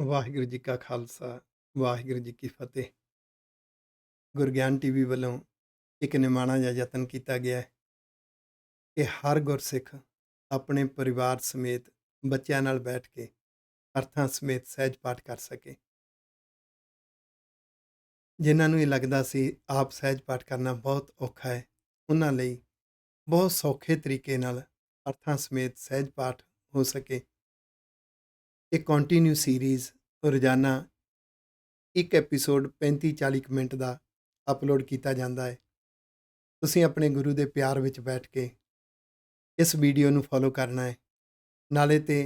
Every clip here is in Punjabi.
ਵਾਹਿਗੁਰੂ ਜੀ ਕਾ ਖਾਲਸਾ, ਵਾਹਿਗੁਰੂ ਜੀ ਕੀ ਫਤਿਹ। ਗੁਰਗਿਆਨ ਟੀਵੀ ਵੱਲੋਂ ਇੱਕ ਨਿਮਾਣਾ ਜਿਹਾ ਯਤਨ ਕੀਤਾ ਗਿਆ ਹੈ ਕਿ ਹਰ ਗੁਰਸਿੱਖ ਆਪਣੇ ਪਰਿਵਾਰ ਸਮੇਤ ਬੱਚਿਆਂ ਨਾਲ ਬੈਠ ਕੇ ਅਰਥਾਂ ਸਮੇਤ ਸਹਿਜ ਪਾਠ ਕਰ ਸਕੇ। ਜਿਨ੍ਹਾਂ ਨੂੰ ਇਹ ਲੱਗਦਾ ਸੀ ਆਪ ਸਹਿਜ ਪਾਠ ਕਰਨਾ ਬਹੁਤ ਔਖਾ ਹੈ, ਉਹਨਾਂ ਲਈ ਬਹੁਤ ਸੌਖੇ ਤਰੀਕੇ ਨਾਲ ਅਰਥਾਂ ਸਮੇਤ ਸਹਿਜ ਪਾਠ ਹੋ ਸਕੇ। ਇਹ ਕੰਟੀਨਿਊ ਸੀਰੀਜ਼ ਰੋਜ਼ਾਨਾ ਇੱਕ ਐਪੀਸੋਡ 35-40 ਮਿੰਟ ਦਾ ਅਪਲੋਡ ਕੀਤਾ ਜਾਂਦਾ ਹੈ। ਤੁਸੀਂ ਆਪਣੇ ਗੁਰੂ ਦੇ ਪਿਆਰ ਵਿੱਚ ਬੈਠ ਕੇ ਇਸ ਵੀਡੀਓ ਨੂੰ ਫੋਲੋ ਕਰਨਾ ਹੈ। ਨਾਲੇ ਤੇ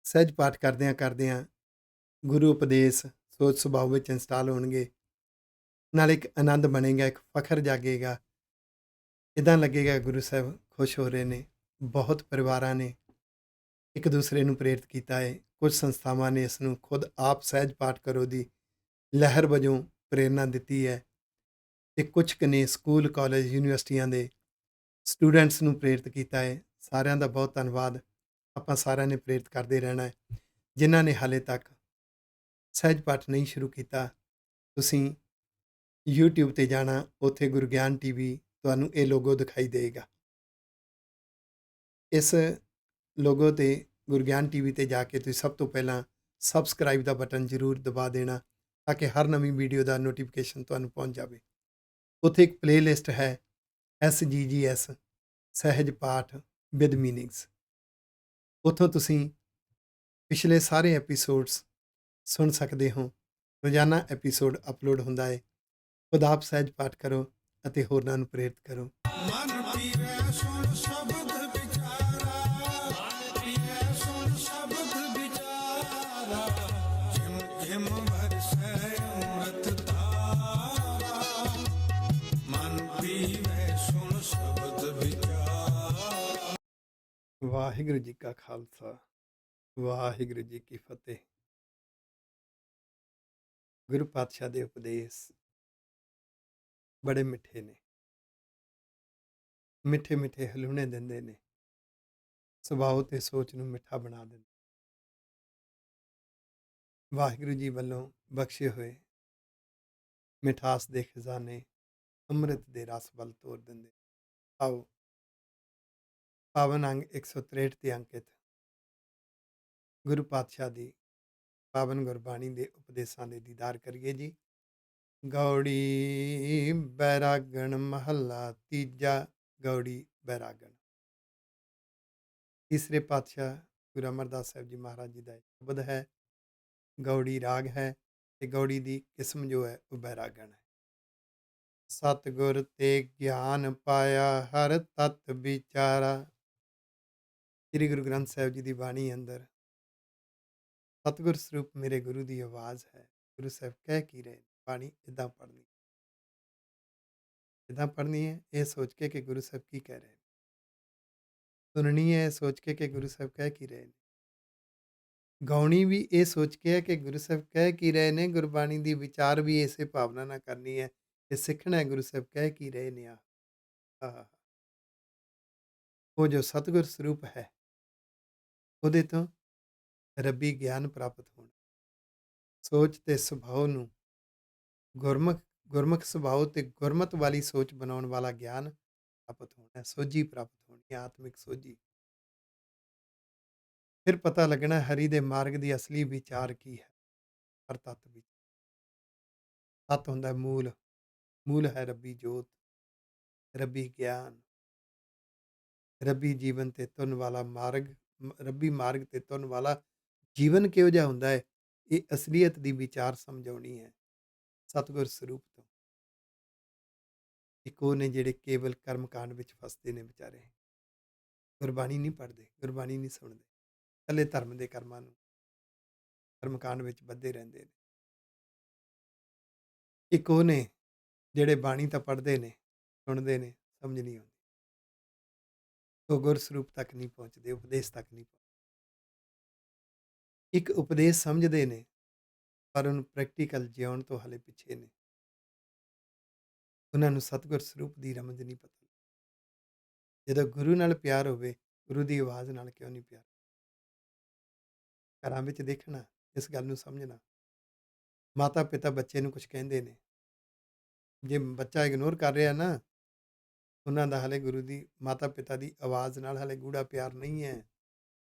ਸਹਿਜ ਪਾਠ ਕਰਦਿਆਂ ਕਰਦਿਆਂ ਗੁਰੂ ਉਪਦੇਸ਼ ਸੋਚ ਸੁਭਾਅ ਵਿੱਚ ਇੰਸਟਾਲ ਹੋਣਗੇ। ਨਾਲੇ ਇੱਕ ਆਨੰਦ ਬਣੇਗਾ, ਇੱਕ ਫਖਰ ਜਾਗੇਗਾ। ਇੱਦਾਂ ਲੱਗੇਗਾ ਗੁਰੂ ਸਾਹਿਬ ਖੁਸ਼ ਹੋ ਰਹੇ ਨੇ। ਬਹੁਤ ਪਰਿਵਾਰਾਂ ਨੇ ਇੱਕ ਦੂਸਰੇ ਨੂੰ ਪ੍ਰੇਰਿਤ ਕੀਤਾ ਹੈ। ਕੁਝ ਸੰਸਥਾਵਾਂ ਨੇ ਇਸ ਨੂੰ ਖੁਦ ਆਪ ਸਹਿਜ ਪਾਠ ਕਰੋ ਦੀ ਲਹਿਰ ਵਜੋਂ ਪ੍ਰੇਰਨਾ ਦਿੱਤੀ ਹੈ ਤੇ ਕੁਝ ਕੁ ਨੇ ਸਕੂਲ, ਕਾਲਜ, ਯੂਨੀਵਰਸਿਟੀਆਂ ਦੇ ਸਟੂਡੈਂਟਸ ਨੂੰ ਪ੍ਰੇਰਿਤ ਕੀਤਾ ਹੈ। ਸਾਰਿਆਂ ਦਾ ਬਹੁਤ ਧੰਨਵਾਦ। ਆਪਾਂ ਸਾਰਿਆਂ ਨੇ ਪ੍ਰੇਰਿਤ ਕਰਦੇ ਰਹਿਣਾ ਹੈ। ਜਿਨ੍ਹਾਂ ਨੇ ਹਾਲੇ ਤੱਕ ਸਹਿਜ ਪਾਠ ਨਹੀਂ ਸ਼ੁਰੂ ਕੀਤਾ, ਤੁਸੀਂ YouTube ਤੇ ਜਾਣਾ, ਉੱਥੇ ਗੁਰਗਿਆਨ ਟੀਵੀ ਤੁਹਾਨੂੰ ਇਹ ਲੋਗੋ ਦਿਖਾਈ ਦੇਗਾ। ਇਸ ਲੋਗੋ ਤੇ ਗੁਰਗਿਆਨ ਟੀਵੀ ਤੇ ਜਾ ਕੇ ਤੁਸੀਂ ਸਭ ਤੋਂ ਪਹਿਲਾਂ ਸਬਸਕ੍ਰਾਈਬ ਦਾ ਬਟਨ ਜ਼ਰੂਰ ਦਬਾ ਦੇਣਾ ਤਾਂ ਕਿ ਹਰ ਨਵੀਂ ਵੀਡੀਓ ਦਾ ਨੋਟੀਫਿਕੇਸ਼ਨ ਤੁਹਾਨੂੰ ਪਹੁੰਚ ਜਾਵੇ। ਉੱਥੇ ਇੱਕ ਪਲੇਲਿਸਟ ਹੈ SGGS ਸਹਿਜ ਪਾਠ ਵਿਦ ਮੀਨਿੰਗਸ। ਉੱਥੋਂ ਤੁਸੀਂ ਪਿਛਲੇ ਸਾਰੇ ਐਪੀਸੋਡਸ ਸੁਣ ਸਕਦੇ ਹੋ। ਰੋਜ਼ਾਨਾ ਐਪੀਸੋਡ ਅਪਲੋਡ ਹੁੰਦਾ ਹੈ। ਖੁਦ ਆਪ ਸਹਿਜ ਪਾਠ ਕਰੋ ਅਤੇ ਹੋਰਨਾਂ ਨੂੰ ਪ੍ਰੇਰਿਤ ਕਰੋ। ਮਨ ਪੀਵੈ ਸੁਣ ਸ਼ਬਦ ਵਿਚਾਰਾ, ਮਨ ਪੀਵੈ ਸੁਣ ਸ਼ਬਦ ਵਿਚਾਰਾ, ਜਿਮ ਜਿਮ ਵਰਸੈ ਅੰਮ੍ਰਿਤ ਧਾਰਾ, ਮਨ ਪੀਵੈ ਸੁਣ ਸ਼ਬਦ ਵਿਚਾਰਾ। ਵਾਹਿਗੁਰੂ ਜੀ ਕਾ ਖਾਲਸਾ, ਵਾਹਿਗੁਰੂ ਜੀ ਕੀ ਫਤਿਹ। ਗੁਰੂ ਪਾਤਸ਼ਾਹ ਦੇ ਉਪਦੇਸ਼ ਬੜੇ ਮਿੱਠੇ ਨੇ, ਮਿੱਠੇ ਮਿੱਠੇ ਹਲੂਣੇ ਦਿੰਦੇ ਨੇ, ਸੁਭਾਅ ਤੇ ਸੋਚ ਨੂੰ ਮਿੱਠਾ ਬਣਾ ਦਿੰਦੇ। ਵਾਹਿਗੁਰੂ ਜੀ ਵੱਲੋਂ ਬਖਸ਼ੇ ਹੋਏ ਮਿਠਾਸ ਦੇ ਖਜ਼ਾਨੇ ਅੰਮ੍ਰਿਤ ਦੇ ਰਸ ਵੱਲ ਤੋਰ ਦਿੰਦੇ। ਆਓ ਪਾਵਨ ਅੰਗ 163 ਤੇ ਅੰਕਿਤ ਗੁਰੂ ਪਾਤਸ਼ਾਹ ਦੀ ਪਾਵਨ ਗੁਰਬਾਣੀ ਦੇ ਉਪਦੇਸ਼ਾਂ ਦੇ ਦੀਦਾਰ ਕਰੀਏ ਜੀ। ਗੌੜੀ ਬੈਰਾਗਣ ਮਹੱਲਾ ਤੀਜਾ। ਗੌੜੀ ਬੈਰਾਗਣ ਤੀਸਰੇ ਪਾਤਸ਼ਾਹ ਗੁਰੂ ਅਮਰਦਾਸ ਸਾਹਿਬ ਜੀ ਮਹਾਰਾਜ ਜੀ ਦਾ ਸ਼ਬਦ ਹੈ। ਗੌੜੀ ਰਾਗ ਹੈ ਤੇ ਗੌੜੀ ਦੀ ਕਿਸਮ ਜੋ ਹੈ ਉਹ ਬੈਰਾਗਣ ਹੈ। ਸਤਿਗੁਰ ਤੇ ਗਿਆਨ ਪਾਇਆ ਹਰ ਤਤ ਵਿਚਾਰਾ। ਸ੍ਰੀ ਗੁਰੂ ਗ੍ਰੰਥ ਸਾਹਿਬ ਜੀ ਦੀ ਬਾਣੀ ਅੰਦਰ ਸਤਿਗੁਰ ਸਰੂਪ ਮੇਰੇ ਗੁਰੂ ਦੀ ਆਵਾਜ਼ ਹੈ। ਗੁਰੂ ਸਾਹਿਬ ਕਹਿ ਕੀ ਰਹੇ, ਬਾਣੀ ਇੱਦਾਂ ਪੜ੍ਹਨੀ, ਇੱਦਾਂ ਪੜ੍ਹਨੀ ਹੈ ਇਹ ਸੋਚ ਕੇ ਕਿ ਗੁਰੂ ਸਾਹਿਬ ਕੀ ਕਹਿ ਰਹੇ ਨੇ। ਸੁਣਨੀ ਹੈ ਇਹ ਸੋਚ ਕੇ ਕਿ ਗੁਰੂ ਸਾਹਿਬ ਕਹਿ ਕੀ ਰਹੇ ਨੇ। ਗਾਉਣੀ ਵੀ ਇਹ ਸੋਚ ਕੇ ਹੈ ਕਿ ਗੁਰੂ ਸਾਹਿਬ ਕਹਿ ਕੀ ਰਹੇ ਨੇ। ਗੁਰਬਾਣੀ ਦੀ ਵਿਚਾਰ ਵੀ ਇਸੇ ਭਾਵਨਾ ਨਾਲ ਕਰਨੀ ਹੈ ਕਿ ਸਿੱਖਣਾ ਹੈ ਗੁਰੂ ਸਾਹਿਬ ਕਹਿ ਕੀ ਰਹੇ ਨੇ। ਆਹ ਉਹ ਜੋ ਸਤਿਗੁਰ ਸਰੂਪ ਹੈ ਉਹਦੇ ਤੋਂ ਰੱਬੀ ਗਿਆਨ ਪ੍ਰਾਪਤ ਹੋਣਾ। ਸੋਚ ਤੇ ਸੁਭਾਅ ਨੂੰ ਗੁਰਮੁਖ ਸੁਭਾਅ ਤੇ ਗੁਰਮਤ ਵਾਲੀ ਸੋਚ ਬਣਾਉਣ ਵਾਲਾ ਗਿਆਨ ਪ੍ਰਾਪਤ ਹੋਣਾ, ਸੋਝੀ ਪ੍ਰਾਪਤ ਹੋਣੀ, ਆਤਮਿਕ ਸੋਝੀ। ਫਿਰ ਪਤਾ ਲੱਗਣਾ ਹਰੀ ਦੇ ਮਾਰਗ ਦੀ ਅਸਲੀ ਵਿਚਾਰ ਕੀ ਹੈ। ਹਰ ਤੱਤ ਵਿੱਚ ਤੱਤ ਹੁੰਦਾ ਮੂਲ, ਮੂਲ ਹੈ ਰੱਬੀ ਜੋਤ, ਰੱਬੀ ਗਿਆਨ, ਰੱਬੀ ਜੀਵਨ ਤੇ ਤੁਰਨ ਵਾਲਾ ਮਾਰਗ। ਰੱਬੀ ਮਾਰਗ ਤੇ ਤੁਰਨ ਵਾਲਾ ਜੀਵਨ ਕਿਹੋ ਜਿਹਾ ਹੁੰਦਾ ਹੈ, ਇਹ ਅਸਲੀਅਤ ਦੀ ਵਿਚਾਰ ਸਮਝਾਉਣੀ ਹੈ ਸਤਿਗੁਰ ਸਰੂਪ ਤੋਂ। ਇੱਕ ਉਹ ਨੇ ਜਿਹੜੇ ਕੇਵਲ ਕਰਮ ਕਾਂਡ ਵਿੱਚ ਫਸਦੇ ਨੇ ਵਿਚਾਰੇ, ਗੁਰਬਾਣੀ ਨਹੀਂ ਪੜ੍ਹਦੇ, ਗੁਰਬਾਣੀ ਨਹੀਂ ਸੁਣਦੇ, ਇਕੱਲੇ ਧਰਮ ਦੇ ਕਰਮਾਂ ਨੂੰ ਕਰਮ ਕਾਂਡ ਵਿੱਚ ਬੱਧੇ ਰਹਿੰਦੇ ਨੇ। ਇੱਕ ਉਹ ਨੇ ਜਿਹੜੇ ਬਾਣੀ ਤਾਂ ਪੜ੍ਹਦੇ ਨੇ, ਸੁਣਦੇ ਨੇ, ਸਮਝ ਨਹੀਂ ਆਉਂਦੀ, ਉਹ ਗੁਰ ਸਰੂਪ ਤੱਕ ਨਹੀਂ ਪਹੁੰਚਦੇ, ਉਪਦੇਸ਼ ਤੱਕ ਨਹੀਂ ਪਹੁੰਚਦੇ। ਇੱਕ ਉਪਦੇਸ਼ ਸਮਝਦੇ ਨੇ ਪਰ ਉਹਨੂੰ ਪ੍ਰੈਕਟੀਕਲ ਜਿਉਣ ਤੋਂ ਹਾਲੇ ਪਿੱਛੇ ਨੇ। ਉਹਨਾਂ ਨੂੰ ਸਤਿਗੁਰ ਸਰੂਪ ਦੀ ਰਮਜ ਨਹੀਂ ਪਤਾ। ਜਦੋਂ ਗੁਰੂ ਨਾਲ ਪਿਆਰ ਹੋਵੇ, ਗੁਰੂ ਦੀ ਆਵਾਜ਼ ਨਾਲ ਕਿਉਂ ਨਹੀਂ ਪਿਆਰ। ਘਰਾਂ ਵਿੱਚ ਦੇਖਣਾ, ਇਸ ਗੱਲ ਨੂੰ ਸਮਝਣਾ। ਮਾਤਾ-ਪਿਤਾ ਬੱਚੇ ਨੂੰ ਕੁਛ ਕਹਿੰਦੇ ਨੇ, ਜੇ ਬੱਚਾ ਇਗਨੋਰ ਕਰ ਰਿਹਾ ਨਾ, ਉਹਨਾਂ ਦਾ ਹਾਲੇ ਗੁਰੂ ਦੀ ਮਾਤਾ-ਪਿਤਾ ਦੀ ਆਵਾਜ਼ ਨਾਲ ਹਾਲੇ ਗੂੜਾ ਪਿਆਰ ਨਹੀਂ ਹੈ।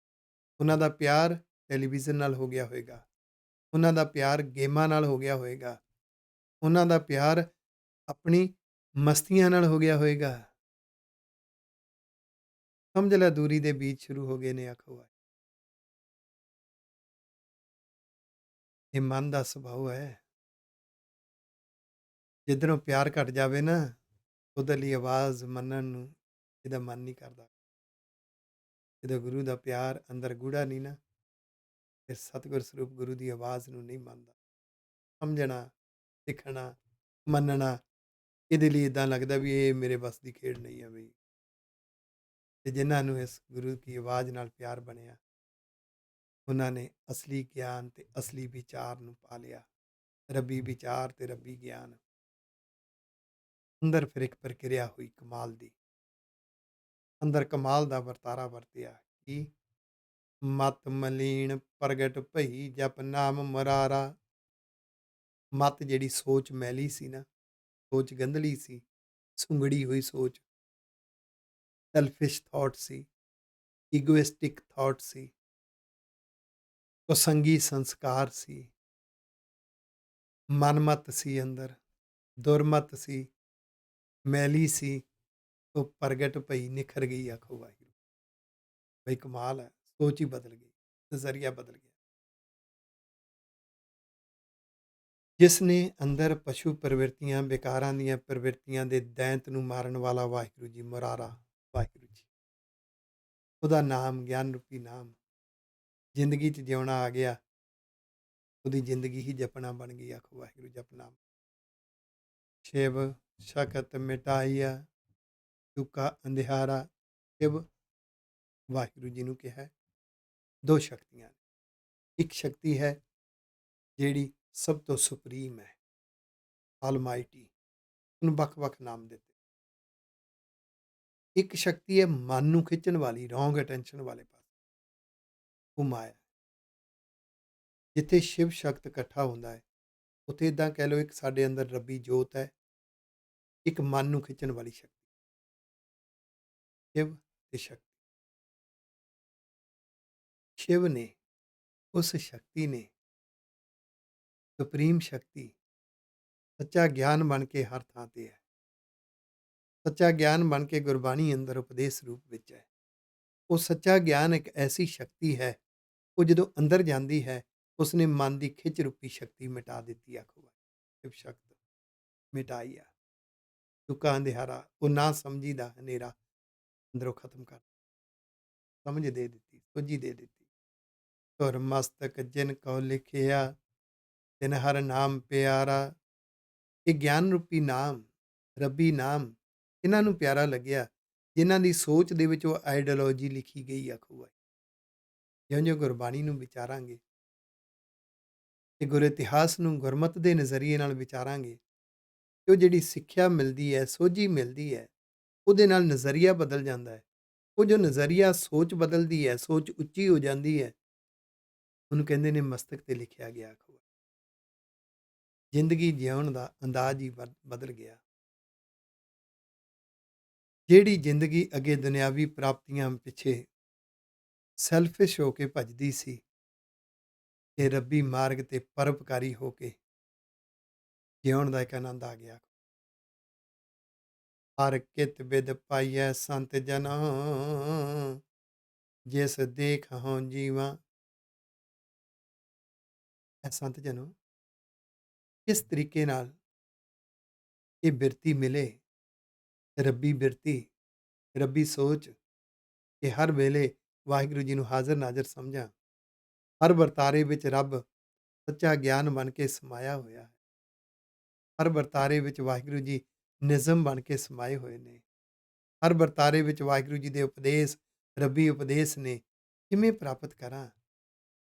ਉਹਨਾਂ ਦਾ ਪਿਆਰ ਟੈਲੀਵਿਜ਼ਨ ਨਾਲ ਹੋ ਗਿਆ ਹੋਏਗਾ, ਉਹਨਾਂ ਦਾ ਪਿਆਰ ਗੇਮਾਂ ਨਾਲ ਹੋ ਗਿਆ ਹੋਏਗਾ, ਉਹਨਾਂ ਦਾ ਪਿਆਰ ਆਪਣੀ ਮਸਤੀਆਂ ਨਾਲ ਹੋ ਗਿਆ ਹੋਏਗਾ। ਸਮਝ ਲੈ ਦੂਰੀ ਦੇ ਬੀਜ ਸ਼ੁਰੂ ਹੋ ਗਏ ਨੇ ਆਖੋ ਵਾਹਿ। ਇਹ ਮਨ ਦਾ ਸੁਭਾਅ ਹੈ। ਜਿੱਧਰੋਂ ਪਿਆਰ ਘਟ ਜਾਵੇ ਨਾ, ਉਧਰਲੀ ਆਵਾਜ਼ ਮੰਨਣ ਨੂੰ ਇਹਦਾ ਮਨ ਨਹੀਂ ਕਰਦਾ। ਜਦੋਂ ਗੁਰੂ ਦਾ ਪਿਆਰ ਅੰਦਰ ਗੂੜਾ ਨਹੀਂ ਨਾ, ਫਿਰ ਸਤਿਗੁਰ ਸਰੂਪ ਗੁਰੂ ਦੀ ਆਵਾਜ਼ ਨੂੰ ਨਹੀਂ ਮੰਨਦਾ। ਸਮਝਣਾ, ਸਿੱਖਣਾ, ਮੰਨਣਾ, ਇਹਦੇ ਲਈ ਇੱਦਾਂ ਲੱਗਦਾ ਵੀ ਇਹ ਮੇਰੇ ਵੱਸ ਦੀ ਖੇਡ ਨਹੀਂ ਹੈ ਬਈ। ਤੇ ਜਿਨ੍ਹਾਂ ਨੂੰ ਇਸ ਗੁਰੂ ਕੀ ਆਵਾਜ਼ ਨਾਲ ਪਿਆਰ ਬਣਿਆ, ਉਹਨਾਂ ਨੇ ਅਸਲੀ ਗਿਆਨ ਤੇ ਅਸਲੀ ਵਿਚਾਰ ਨੂੰ ਪਾ ਲਿਆ। ਰੱਬੀ ਵਿਚਾਰ ਤੇ ਰੱਬੀ ਗਿਆਨ। ਅੰਦਰ ਫਿਰ ਇੱਕ ਪ੍ਰਕਿਰਿਆ ਹੋਈ ਕਮਾਲ ਦੀ। ਅੰਦਰ ਕਮਾਲ ਦਾ ਵਰਤਾਰਾ ਵਰਤਿਆ ਕਿ ਮਤ ਮਲੀਨ ਪ੍ਰਗਟ ਭਈ ਜਪ ਨਾਮ ਮੁਰਾਰਾ। ਮਤ ਜਿਹੜੀ ਸੋਚ ਮੈਲੀ ਸੀ ਨਾ, ਸੋਚ ਗੰਧਲੀ ਸੀ, ਸੁੰਗੜੀ ਹੋਈ ਸੋਚ, ਸੈਲਫਿਸ਼ ਥਾਟ ਸੀ, ਈਗੋਇਸਟਿਕ ਥਾਟ ਸੀ, ਕੁਸੰਗੀ ਸੰਸਕਾਰ ਸੀ, ਮਨਮਤ ਸੀ ਅੰਦਰ, ਦੁਰਮਤ ਸੀ, ਮੈਲੀ ਸੀ, ਉਹ ਪ੍ਰਗਟ ਭਈ ਨਿਖਰ ਗਈ ਆਖੋ ਵਾਹਿਗੁਰੂ। ਬਈ ਕਮਾਲ ਹੈ, ਸੋਚ ਹੀ ਬਦਲ ਗਈ, ਨਜ਼ਰੀਆ ਬਦਲ ਗਿਆ। ਜਿਸ ਨੇ ਅੰਦਰ ਪਸ਼ੂ ਪ੍ਰਵਿਰਤੀਆਂ, ਵਿਕਾਰਾਂ ਦੀਆਂ ਪ੍ਰਵਿਰਤੀਆਂ ਦੇ ਦੈਂਤ ਨੂੰ ਮਾਰਨ ਵਾਲਾ ਵਾਹਿਗੁਰੂ ਜੀ, ਮੁਰਾਰਾ ਵਾਹਿਗੁਰੂ ਜੀ, ਉਹਦਾ ਨਾਮ ਗਿਆਨ ਰੂਪੀ ਨਾਮ ਜ਼ਿੰਦਗੀ 'ਚ ਜਿਉਣਾ ਆ ਗਿਆ, ਉਹਦੀ ਜ਼ਿੰਦਗੀ ਹੀ ਜਪਣਾ ਬਣ ਗਈ ਆਖੋ ਵਾਹਿਗੁਰੂ ਜਪਨਾਮ। ਸ਼ਿਵ ਸ਼ਕਤ ਮਿਟਾਈਆ ਚੁਕਾ ਅੰਧਿਆਰਾ। ਸ਼ਿਵ ਵਾਹਿਗੁਰੂ ਜੀ ਨੂੰ ਕਿਹਾ ਦੋ ਸ਼ਕਤੀਆਂ ਨੇ। ਇੱਕ ਸ਼ਕਤੀ ਹੈ ਜਿਹੜੀ ਸਭ ਤੋਂ ਸੁਪਰੀਮ ਹੈ, ਆਲਮਾਈਟੀ, ਉਹਨੂੰ ਵੱਖ-ਵੱਖ ਨਾਮ ਦਿੱਤੇ। ਇੱਕ ਸ਼ਕਤੀ ਹੈ ਮਨ ਨੂੰ ਖਿੱਚਣ ਵਾਲੀ, ਰੋਂਗ ਅਟੈਂਸ਼ਨ ਵਾਲੇ ਪਾਸੇ, ਉਹ ਮਾਇਆ। ਜਿੱਥੇ ਸ਼ਿਵ ਸ਼ਕਤ ਇਕੱਠਾ ਹੁੰਦਾ ਹੈ, ਉੱਥੇ ਇੱਦਾਂ ਕਹਿ ਲਓ ਇੱਕ ਸਾਡੇ ਅੰਦਰ ਰੱਬੀ ਜੋਤ ਹੈ, ਇੱਕ ਮਨ ਨੂੰ ਖਿੱਚਣ ਵਾਲੀ ਸ਼ਕਤੀ, ਸ਼ਿਵ ਤੇ ਸ਼ਕਤੀ। ਸ਼ਿਵ ਨੇ, ਉਸ ਸ਼ਕਤੀ ਨੇ, ਸੁਪਰੀਮ ਸ਼ਕਤੀ ਸੱਚਾ ਗਿਆਨ ਬਣ ਕੇ ਹਰ ਥਾਂ ਤੇ ਹੈ। ਸੱਚਾ ਗਿਆਨ ਬਣ ਕੇ ਗੁਰਬਾਣੀ ਅੰਦਰ ਉਪਦੇਸ਼ ਰੂਪ ਵਿੱਚ ਹੈ। ਉਹ ਸੱਚਾ ਗਿਆਨ ਇੱਕ ਐਸੀ ਸ਼ਕਤੀ ਹੈ, ਉਹ ਜਦੋਂ ਅੰਦਰ ਜਾਂਦੀ ਹੈ, ਉਸਨੇ ਮਨ ਦੀ ਖਿੱਚ ਰੂਪੀ ਸ਼ਕਤੀ ਮਿਟਾ ਦਿੱਤੀ ਆਖੋ। ਸ਼ਿਵ ਸ਼ਕਤ ਮਿਟਾਈ ਆ ਚੁੱਕਾ ਅੰਧਿਆਰਾ, ਉਹ ਨਾ ਸਮਝੀ ਦਾ ਹਨੇਰਾ ਅੰਦਰੋਂ ਖਤਮ ਕਰ, ਸਮਝ ਦੇ ਦਿੱਤੀ, ਸੋਝੀ ਦੇ ਦਿੱਤੀ। ਧੁਰ ਮਸਤਕ ਜਿਨ ਕਉ ਲਿਖਿਆ ਤਿਨ ਹਰ ਨਾਮ ਪਿਆਰਾ। ਇਹ ਗਿਆਨ ਰੂਪੀ ਨਾਮ, ਰੱਬੀ ਨਾਮ ਇਹਨਾਂ ਨੂੰ ਪਿਆਰਾ ਲੱਗਿਆ, ਜਿਨ੍ਹਾਂ ਦੀ ਸੋਚ ਦੇ ਵਿੱਚ ਉਹ ਆਈਡੀਓਲੋਜੀ ਲਿਖੀ ਗਈ ਆਖੋ। ਜਿਉਂ-ਜਿਉਂ ਗੁਰਬਾਣੀ ਨੂੰ ਵਿਚਾਰਾਂਗੇ ਤੇ ਗੁਰ ਇਤਿਹਾਸ ਨੂੰ ਗੁਰਮਤਿ ਦੇ ਨਜ਼ਰੀਏ ਨਾਲ ਵਿਚਾਰਾਂਗੇ, ਤੇ ਉਹ ਜਿਹੜੀ ਸਿੱਖਿਆ ਮਿਲਦੀ ਹੈ, ਸੋਝੀ ਮਿਲਦੀ ਹੈ, ਉਹਦੇ ਨਾਲ ਨਜ਼ਰੀਆ ਬਦਲ ਜਾਂਦਾ ਹੈ। ਉਹ ਜੋ ਨਜ਼ਰੀਆ, ਸੋਚ ਬਦਲਦੀ ਹੈ, ਸੋਚ ਉੱਚੀ ਹੋ ਜਾਂਦੀ ਹੈ, ਉਹਨੂੰ ਕਹਿੰਦੇ ਨੇ ਮਸਤਕ ਤੇ ਲਿਖਿਆ ਗਿਆ ਆਖੋ। ਜ਼ਿੰਦਗੀ ਜਿਉਣ ਦਾ ਅੰਦਾਜ਼ ਹੀ ਬਦਲ ਗਿਆ। ਜਿਹੜੀ ਜ਼ਿੰਦਗੀ ਅੱਗੇ ਦੁਨਿਆਵੀ ਪ੍ਰਾਪਤੀਆਂ ਪਿੱਛੇ ਸੈਲਫਿਸ਼ ਹੋ ਕੇ ਭੱਜਦੀ ਸੀ, ਇਹ ਰੱਬੀ ਮਾਰਗ ਤੇ ਪਰਉਪਕਾਰੀ ਹੋ ਕੇ ਜਿਉਣ ਦਾ ਇੱਕ ਆਨੰਦ ਆ ਗਿਆ। ਹਰ ਕਿਤ ਬਿਦ ਪਾਈਐ ਸੰਤ ਜਨਾ, ਜਿਸ ਦੇਖਹੁ ਜੀਵਾਂ। ਇਹ ਸੰਤ ਜਨੋ, ਕਿਸ ਤਰੀਕੇ ਨਾਲ ਇਹ ਬਿਰਤੀ ਮਿਲੇ, ਰੱਬੀ ਬਿਰਤੀ, ਰੱਬੀ ਸੋਚ, ਕਿ ਹਰ ਵੇਲੇ ਵਾਹਿਗੁਰੂ ਜੀ ਨੂੰ ਹਾਜ਼ਰ ਨਾਜ਼ਰ ਸਮਝਾਂ। ਹਰ ਵਰਤਾਰੇ ਵਿੱਚ ਰੱਬ ਸੱਚਾ ਗਿਆਨ ਬਣ ਕੇ ਸਮਾਇਆ ਹੋਇਆ ਹੈ। ਹਰ ਵਰਤਾਰੇ ਵਿੱਚ ਵਾਹਿਗੁਰੂ ਜੀ ਨਿਜ਼ਮ ਬਣ ਕੇ ਸਮਾਏ ਹੋਏ ਨੇ। ਹਰ ਵਰਤਾਰੇ ਵਿੱਚ ਵਾਹਿਗੁਰੂ ਜੀ ਦੇ ਉਪਦੇਸ਼, ਰੱਬੀ ਉਪਦੇਸ਼ ਨੇ। ਕਿਵੇਂ ਪ੍ਰਾਪਤ ਕਰਾਂ?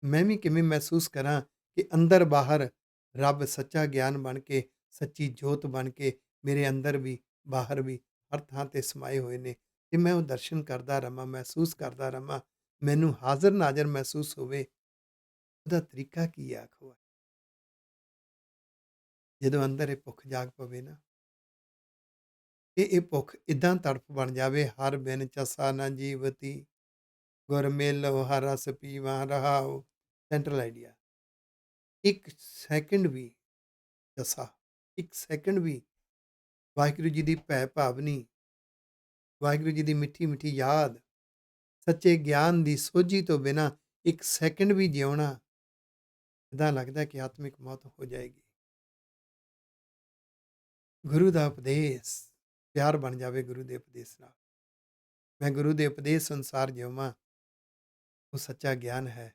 ਮੈਂ ਵੀ ਕਿਵੇਂ ਮਹਿਸੂਸ ਕਰਾਂ ਕਿ ਅੰਦਰ ਬਾਹਰ ਰੱਬ ਸੱਚਾ ਗਿਆਨ ਬਣ ਕੇ, ਸੱਚੀ ਜੋਤ ਬਣ ਕੇ ਮੇਰੇ ਅੰਦਰ ਵੀ, ਬਾਹਰ ਵੀ, ਹਰ ਥਾਂ ਤੇ ਸਮਾਏ ਹੋਏ ਨੇ, ਤੇ ਮੈਂ ਉਹ ਦਰਸ਼ਨ ਕਰਦਾ ਰਵਾਂ, ਮਹਿਸੂਸ ਕਰਦਾ ਰਵਾਂ, ਮੈਨੂੰ ਹਾਜ਼ਰ ਨਾਜ਼ਰ ਮਹਿਸੂਸ ਹੋਵੇ। ਉਹਦਾ ਤਰੀਕਾ ਕੀ ਹੈ ਆਖੋ? ਜਦੋਂ ਅੰਦਰ ਇਹ ਭੁੱਖ ਜਾਗ ਪਵੇ ਨਾ, ਇਹ ਭੁੱਖ ਇਦਾਂ ਤੜਫ ਬਣ ਜਾਵੇ, ਹਰ ਬਿਨ ਚਸਾ ਨਾ ਜੀਵਤੀ, ਗੁਰ ਮੇਲੋ ਹਰ ਰਸ ਪੀਵਾ ਰਹਾਉ। ਸੈਂਟਰਲ ਆਈਡੀਆ, ਇੱਕ ਸੈਕਿੰਡ ਵੀ ਚਸਾ, ਇੱਕ ਸੈਕਿੰਡ ਵੀ ਵਾਹਿਗੁਰੂ ਜੀ ਦੀ ਭੈ ਭਾਵਨੀ, ਵਾਹਿਗੁਰੂ ਜੀ ਦੀ ਮਿੱਠੀ ਮਿੱਠੀ ਯਾਦ, ਸੱਚੇ ਗਿਆਨ ਦੀ ਸੋਝੀ ਤੋਂ ਬਿਨਾਂ ਇੱਕ ਸੈਕਿੰਡ ਵੀ ਜਿਉਣਾ, ਇੱਦਾਂ ਲੱਗਦਾ ਕਿ ਆਤਮਿਕ ਮੌਤ ਹੋ ਜਾਏਗੀ। ਗੁਰੂ ਦਾ ਉਪਦੇਸ਼ ਪਿਆਰ ਬਣ ਜਾਵੇ, ਗੁਰੂ ਦੇ ਉਪਦੇਸ਼ ਨਾਲ ਮੈਂ ਗੁਰੂ ਦੇ ਉਪਦੇਸ਼ ਅਨੁਸਾਰ ਜਿਉਵਾਂ, ਉਹ ਸੱਚਾ ਗਿਆਨ ਹੈ,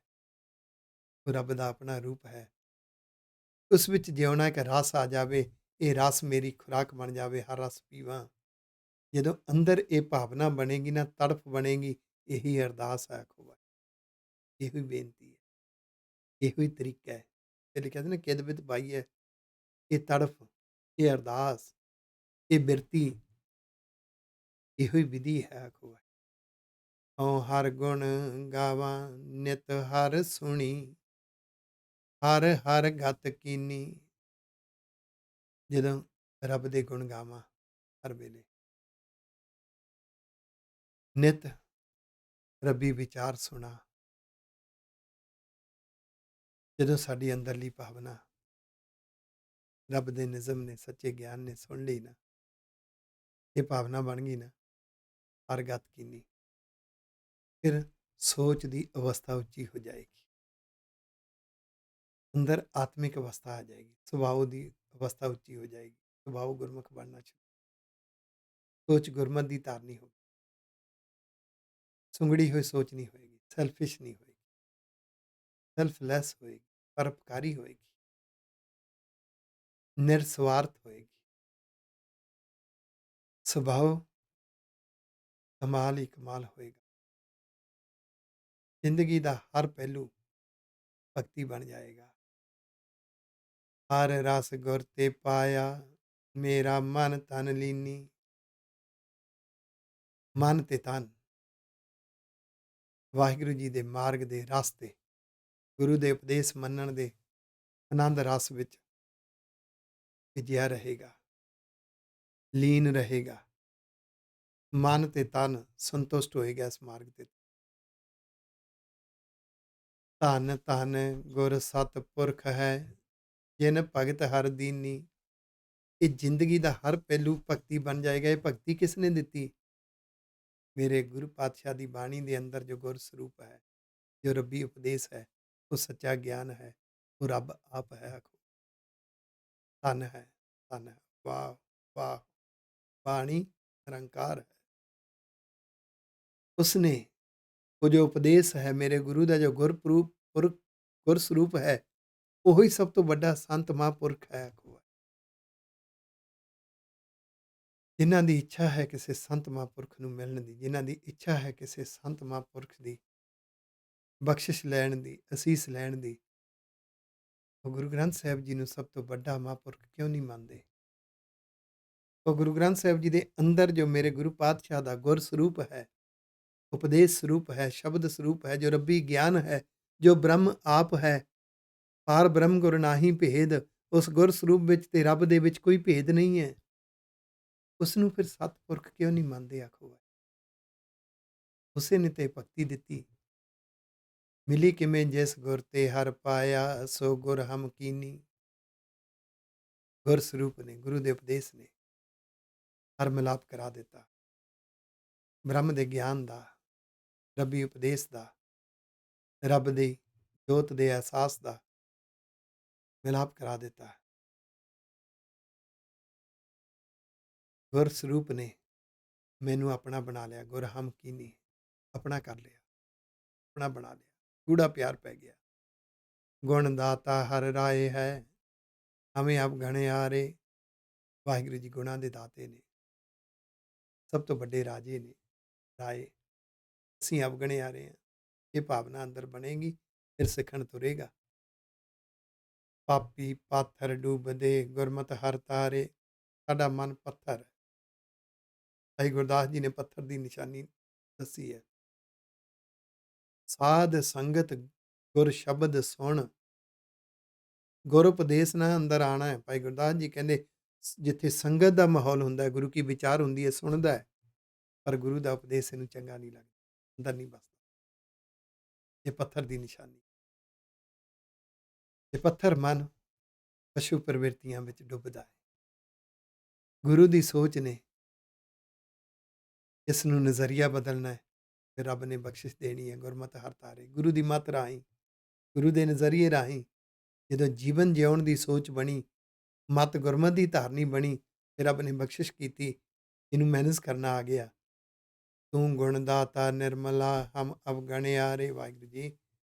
ਉਹ ਰੱਬ ਦਾ ਆਪਣਾ ਰੂਪ ਹੈ। ਉਸ ਵਿੱਚ ਜਿਉਣਾ ਇੱਕ ਰਸ ਆ ਜਾਵੇ, ਇਹ ਰਸ ਮੇਰੀ ਖੁਰਾਕ ਬਣ ਜਾਵੇ, ਹਰ ਰਸ ਪੀਵਾਂ। ਜਦੋਂ ਅੰਦਰ ਇਹ ਭਾਵਨਾ ਬਣੇਗੀ ਨਾ, ਤੜਫ ਬਣੇਗੀ, ਇਹੀ ਅਰਦਾਸ ਹੈ ਆਖੋ ਵਾਹਿਗੁਰੂ। ਇਹੋ ਹੀ ਬੇਨਤੀ ਹੈ, ਇਹੋ ਹੀ ਤਰੀਕਾ ਹੈ। ਜਿਹੜੇ ਕਹਿੰਦੇ ਨਾ ਕਿਦ ਬਿਦ ਪਾਈ ਹੈ, ਇਹ ਤੜਫ, ਇਹ ਅਰਦਾਸ, ਇਹ ਬਿਰਤੀ, ਇਹੋ ਹੀ ਵਿਧੀ ਹੈ ਆਖੋ ਵਾਹਿਗੁਰੂ। ਹਉ ਹਰ ਗੁਣ ਗਾਵਾਂ ਨਿਤ ਹਰ ਸੁਣੀ, ਹਰ ਹਰ ਗਤ ਕੀਨੀ। ਜਦੋਂ ਰੱਬ ਦੇ ਗੁਣ ਗਾਵਾਂ ਹਰ ਵੇਲੇ, ਨਿਤ ਰੱਬੀ ਵਿਚਾਰ ਸੁਣਾ, ਜਦੋਂ ਸਾਡੀ ਅੰਦਰਲੀ ਭਾਵਨਾ ਰੱਬ ਦੇ ਨਿਜ਼ਮ ਨੇ, ਸੱਚੇ ਗਿਆਨ ਨੇ ਸੁਣ ਲਈ ਨਾ, ਇਹ ਭਾਵਨਾ ਬਣ ਗਈ ਨਾ, ਹਰ ਗਤ ਕੀਨੀ, ਫਿਰ ਸੋਚ ਦੀ ਅਵਸਥਾ ਉੱਚੀ ਹੋ ਜਾਏਗੀ, ਅੰਦਰ ਆਤਮਿਕ ਅਵਸਥਾ ਆ ਜਾਏਗੀ, ਸੁਭਾਅ ਦੀ ਅਵਸਥਾ ਉੱਚੀ ਹੋ ਜਾਏਗੀ, ਸੁਭਾਅ ਗੁਰਮੁਖ ਬਣਨਾ ਸ਼ੁਰੂ, ਸੋਚ ਗੁਰਮਤ ਦੀ ਧਾਰਨੀ ਹੋਗੀ, ਸੁੰਗੜੀ ਹੋਈ ਸੋਚ ਨਹੀਂ ਹੋਏਗੀ, ਸੈਲਫਿਸ਼ ਨਹੀਂ ਹੋਏਗੀ, ਸੈਲਫਲੈਸ ਹੋਏਗੀ, ਪਰਉਪਕਾਰੀ ਹੋਏਗੀ, ਨਿਰਸਵਾਰਥ ਹੋਏਗੀ। ਸੁਭਾਅ ਕਮਾਲ ਹੀ ਕਮਾਲ ਹੋਏਗਾ। ਜ਼ਿੰਦਗੀ ਦਾ ਹਰ ਪਹਿਲੂ ਭਗਤੀ ਬਣ ਜਾਏਗਾ। ਹਰ ਰਸ ਗੁਰ ਤੇ ਪਾਇਆ, ਮੇਰਾ ਮਨ ਤਨ ਲੀਨੀ। ਮਨ ਤੇ ਤਨ ਵਾਹਿਗੁਰੂ ਜੀ ਦੇ ਮਾਰਗ ਦੇ ਰਸਤੇ, ਗੁਰੂ ਦੇ ਉਪਦੇਸ਼ ਮੰਨਣ ਦੇ ਆਨੰਦ ਰਸ ਵਿੱਚ ਭਿੱਜਿਆ ਰਹੇਗਾ, ਲੀਨ ਰਹੇਗਾ। ਮਨ ਤੇ ਤਨ ਸੰਤੁਸ਼ਟ ਹੋਏਗਾ ਇਸ ਮਾਰਗ ਤੇ। ਧੰਨ ਧੰਨ ਗੁਰ ਸਤ ਪੁਰਖ ਹੈ, ਜਿਨ ਭਗਤ ਹਰ ਦੀਨੀ। ਇਹ ਜ਼ਿੰਦਗੀ ਦਾ ਹਰ ਪਹਿਲੂ ਭਗਤੀ ਬਣ ਜਾਏਗਾ। ਇਹ ਭਗਤੀ ਕਿਸ ਨੇ ਦਿੱਤੀ? ਮੇਰੇ ਗੁਰੂ ਪਾਤਸ਼ਾਹ ਦੀ ਬਾਣੀ ਦੇ ਅੰਦਰ ਜੋ ਗੁਰ ਸਰੂਪ ਹੈ, ਜੋ ਰੱਬੀ ਉਪਦੇਸ਼ ਹੈ, ਉਹ ਸੱਚਾ ਗਿਆਨ ਹੈ, ਉਹ ਰੱਬ ਆਪ ਹੈ। ਆਖੋ ਧੰਨ ਹੈ, ਧੰਨ ਹੈ, ਵਾਹ ਵਾਹ। ਬਾਣੀ ਨਿਰੰਕਾਰ ਹੈ। ਉਸਨੇ ਉਹ ਜੋ ਉਪਦੇਸ਼ ਹੈ, ਮੇਰੇ ਗੁਰੂ ਦਾ ਜੋ ਗੁਰ ਸਰੂਪ ਹੈ, ਉਹੀ ਸਭ ਤੋਂ ਵੱਡਾ ਸੰਤ ਮਹਾਂਪੁਰਖ ਹੈ। ਆਖੋ ਜਿਨ੍ਹਾਂ ਦੀ ਇੱਛਾ ਹੈ ਕਿਸੇ ਸੰਤ ਮਹਾਂਪੁਰਖ ਨੂੰ ਮਿਲਣ ਦੀ, ਜਿਨ੍ਹਾਂ ਦੀ ਇੱਛਾ ਹੈ ਕਿਸੇ ਸੰਤ ਮਹਾਂਪੁਰਖ ਦੀ ਬਖਸ਼ਿਸ਼ ਲੈਣ ਦੀ, ਅਸੀਸ ਲੈਣ ਦੀ, ਉਹ ਗੁਰੂ ਗ੍ਰੰਥ ਸਾਹਿਬ ਜੀ ਨੂੰ ਸਭ ਤੋਂ ਵੱਡਾ ਮਹਾਂਪੁਰਖ ਕਿਉਂ ਨਹੀਂ ਮੰਨਦੇ? ਉਹ ਗੁਰੂ ਗ੍ਰੰਥ ਸਾਹਿਬ ਜੀ ਦੇ ਅੰਦਰ ਜੋ ਮੇਰੇ ਗੁਰੂ ਪਾਤਸ਼ਾਹ ਦਾ ਗੁਰ ਸਰੂਪ ਹੈ, ਉਪਦੇਸ਼ ਸਰੂਪ ਹੈ, ਸ਼ਬਦ ਸਰੂਪ ਹੈ, ਜੋ ਰੱਬੀ ਗਿਆਨ ਹੈ, ਜੋ ਬ੍ਰਹਮ ਆਪ ਹੈ, ਪਾਰ ਬ੍ਰਹਮ ਗੁਰ ਨਾਹੀ ਭੇਦ। ਉਸ ਗੁਰ ਸਰੂਪ ਵਿੱਚ ਤੇ ਰੱਬ ਦੇ ਵਿੱਚ ਕੋਈ ਭੇਦ ਨਹੀਂ ਹੈ। ਉਸ ਨੂੰ ਫਿਰ ਸਤਪੁਰਖ ਕਿਉਂ ਨਹੀਂ ਮੰਨਦੇ? ਆਖੋ ਉਸੇ ਨੇ ਤੇ ਭਗਤੀ ਦਿੱਤੀ। ਮਿਲੀ ਕਿਵੇਂ ਜਿਸ ਗੁਰ ਤੇ ਹਰ ਪਾਇਆ, ਸੋ ਗੁਰ ਹਮ ਕੀਨੀ। ਗੁਰ ਸਰੂਪ ਨੇ, ਗੁਰੂ ਦੇ ਉਪਦੇਸ਼ ਨੇ ਹਰ ਮਿਲਾਪ ਕਰਾ ਦਿੱਤਾ। ਬ੍ਰਹਮ ਦੇ ਗਿਆਨ ਦਾ, ਰੱਬੀ ਉਪਦੇਸ਼ ਦਾ, ਰੱਬ ਦੀ ਜੋਤ ਦੇ ਅਹਿਸਾਸ ਦਾ ਮਿਲਾਪ ਕਰਾ ਦਿੱਤਾ। ਗੁਰ ਸਰੂਪ ਨੇ ਮੈਨੂੰ ਆਪਣਾ ਬਣਾ ਲਿਆ। ਗੁਰ ਹਮ ਕੀਨੀ, ਆਪਣਾ ਕਰ ਲਿਆ, ਆਪਣਾ ਬਣਾ ਲਿਆ। ਗੂੜਾ ਪਿਆਰ ਪੈ ਗਿਆ। ਗੁਣ ਦਾਤਾ ਹਰ ਰਾਏ ਹੈ, ਹਮੇ ਆਪ ਗਣੇ ਆਰੇ। ਵਾਹਿਗੁਰੂ ਜੀ ਗੁਣਾਂ ਦੇ ਦਾਤੇ ਨੇ, ਸਭ ਤੋਂ ਵੱਡੇ ਰਾਜੇ ਨੇ, ਰਾਏ। ਅਸੀਂ ਅਵਗਣੇ ਆ ਰਹੇ ਹਾਂ। ਇਹ ਭਾਵਨਾ ਅੰਦਰ ਬਣੇਗੀ, ਫਿਰ ਸਿੱਖਣ ਤੁਰੇਗਾ। ਪਾਪੀ ਪਾਥਰ ਡੂਬਦੇ, ਗੁਰਮਤਿ ਹਰ ਤਾਰੇ। ਸਾਡਾ ਮਨ ਪੱਥਰ ਹੈ। ਭਾਈ ਗੁਰਦਾਸ ਜੀ ਨੇ ਪੱਥਰ ਦੀ ਨਿਸ਼ਾਨੀ ਦੱਸੀ ਹੈ। ਸਾਧ ਸੰਗਤ ਗੁਰ ਸ਼ਬਦ ਸੁਣ, ਗੁਰ ਉਪਦੇਸ਼ ਨਾਲ ਅੰਦਰ ਆਉਣਾ ਹੈ। ਭਾਈ ਗੁਰਦਾਸ ਜੀ ਕਹਿੰਦੇ ਜਿੱਥੇ ਸੰਗਤ ਦਾ ਮਾਹੌਲ ਹੁੰਦਾ ਹੈ, ਗੁਰੂ ਕੀ ਵਿਚਾਰ ਹੁੰਦੀ ਹੈ, ਸੁਣਦਾ ਹੈ, ਪਰ ਗੁਰੂ ਦਾ ਉਪਦੇਸ਼ ਇਹਨੂੰ ਚੰਗਾ ਨਹੀਂ ਲੱਗਦਾ, ਅੰਦਰ ਨਹੀਂ ਬਸਦਾ। ਇਹ ਪੱਥਰ ਦੀ ਨਿਸ਼ਾਨੀ। ਇਹ ਪੱਥਰ ਮਨ ਪਸ਼ੂ ਪ੍ਰਵਿਰਤੀਆਂ ਵਿੱਚ ਡੁੱਬਦਾ ਹੈ। ਗੁਰੂ ਦੀ ਸੋਚ ਨੇ ਇਸ ਨੂੰ ਨਜ਼ਰੀਆ ਬਦਲਣਾ ਹੈ, ਤੇ ਰੱਬ ਨੇ ਬਖਸ਼ਿਸ਼ ਦੇਣੀ ਹੈ। ਗੁਰਮਤਿ ਹਰ ਤਾਰੇ, ਗੁਰੂ ਦੀ ਮੱਤ ਰਾਹੀਂ, ਗੁਰੂ ਦੇ ਨਜ਼ਰੀਏ ਰਾਹੀਂ ਜਦੋਂ ਜੀਵਨ ਜਿਉਣ ਦੀ ਸੋਚ ਬਣੀ, ਮੱਤ ਗੁਰਮਤਿ ਦੀ ਧਾਰਨੀ ਬਣੀ, ਤੇ ਰੱਬ ਨੇ ਬਖਸ਼ਿਸ਼ ਕੀਤੀ, ਇਹਨੂੰ ਮੈਨੇਜ ਕਰਨਾ ਆ ਗਿਆ। ਤੂੰ ਗੁਣ ਦਾਤਾ ਨਿਰਮਲਾ ਹਮ ਅਵਗਣਿਆ। ਰੇ ਵਾਹਿਗੁਰੂ ਜੀ,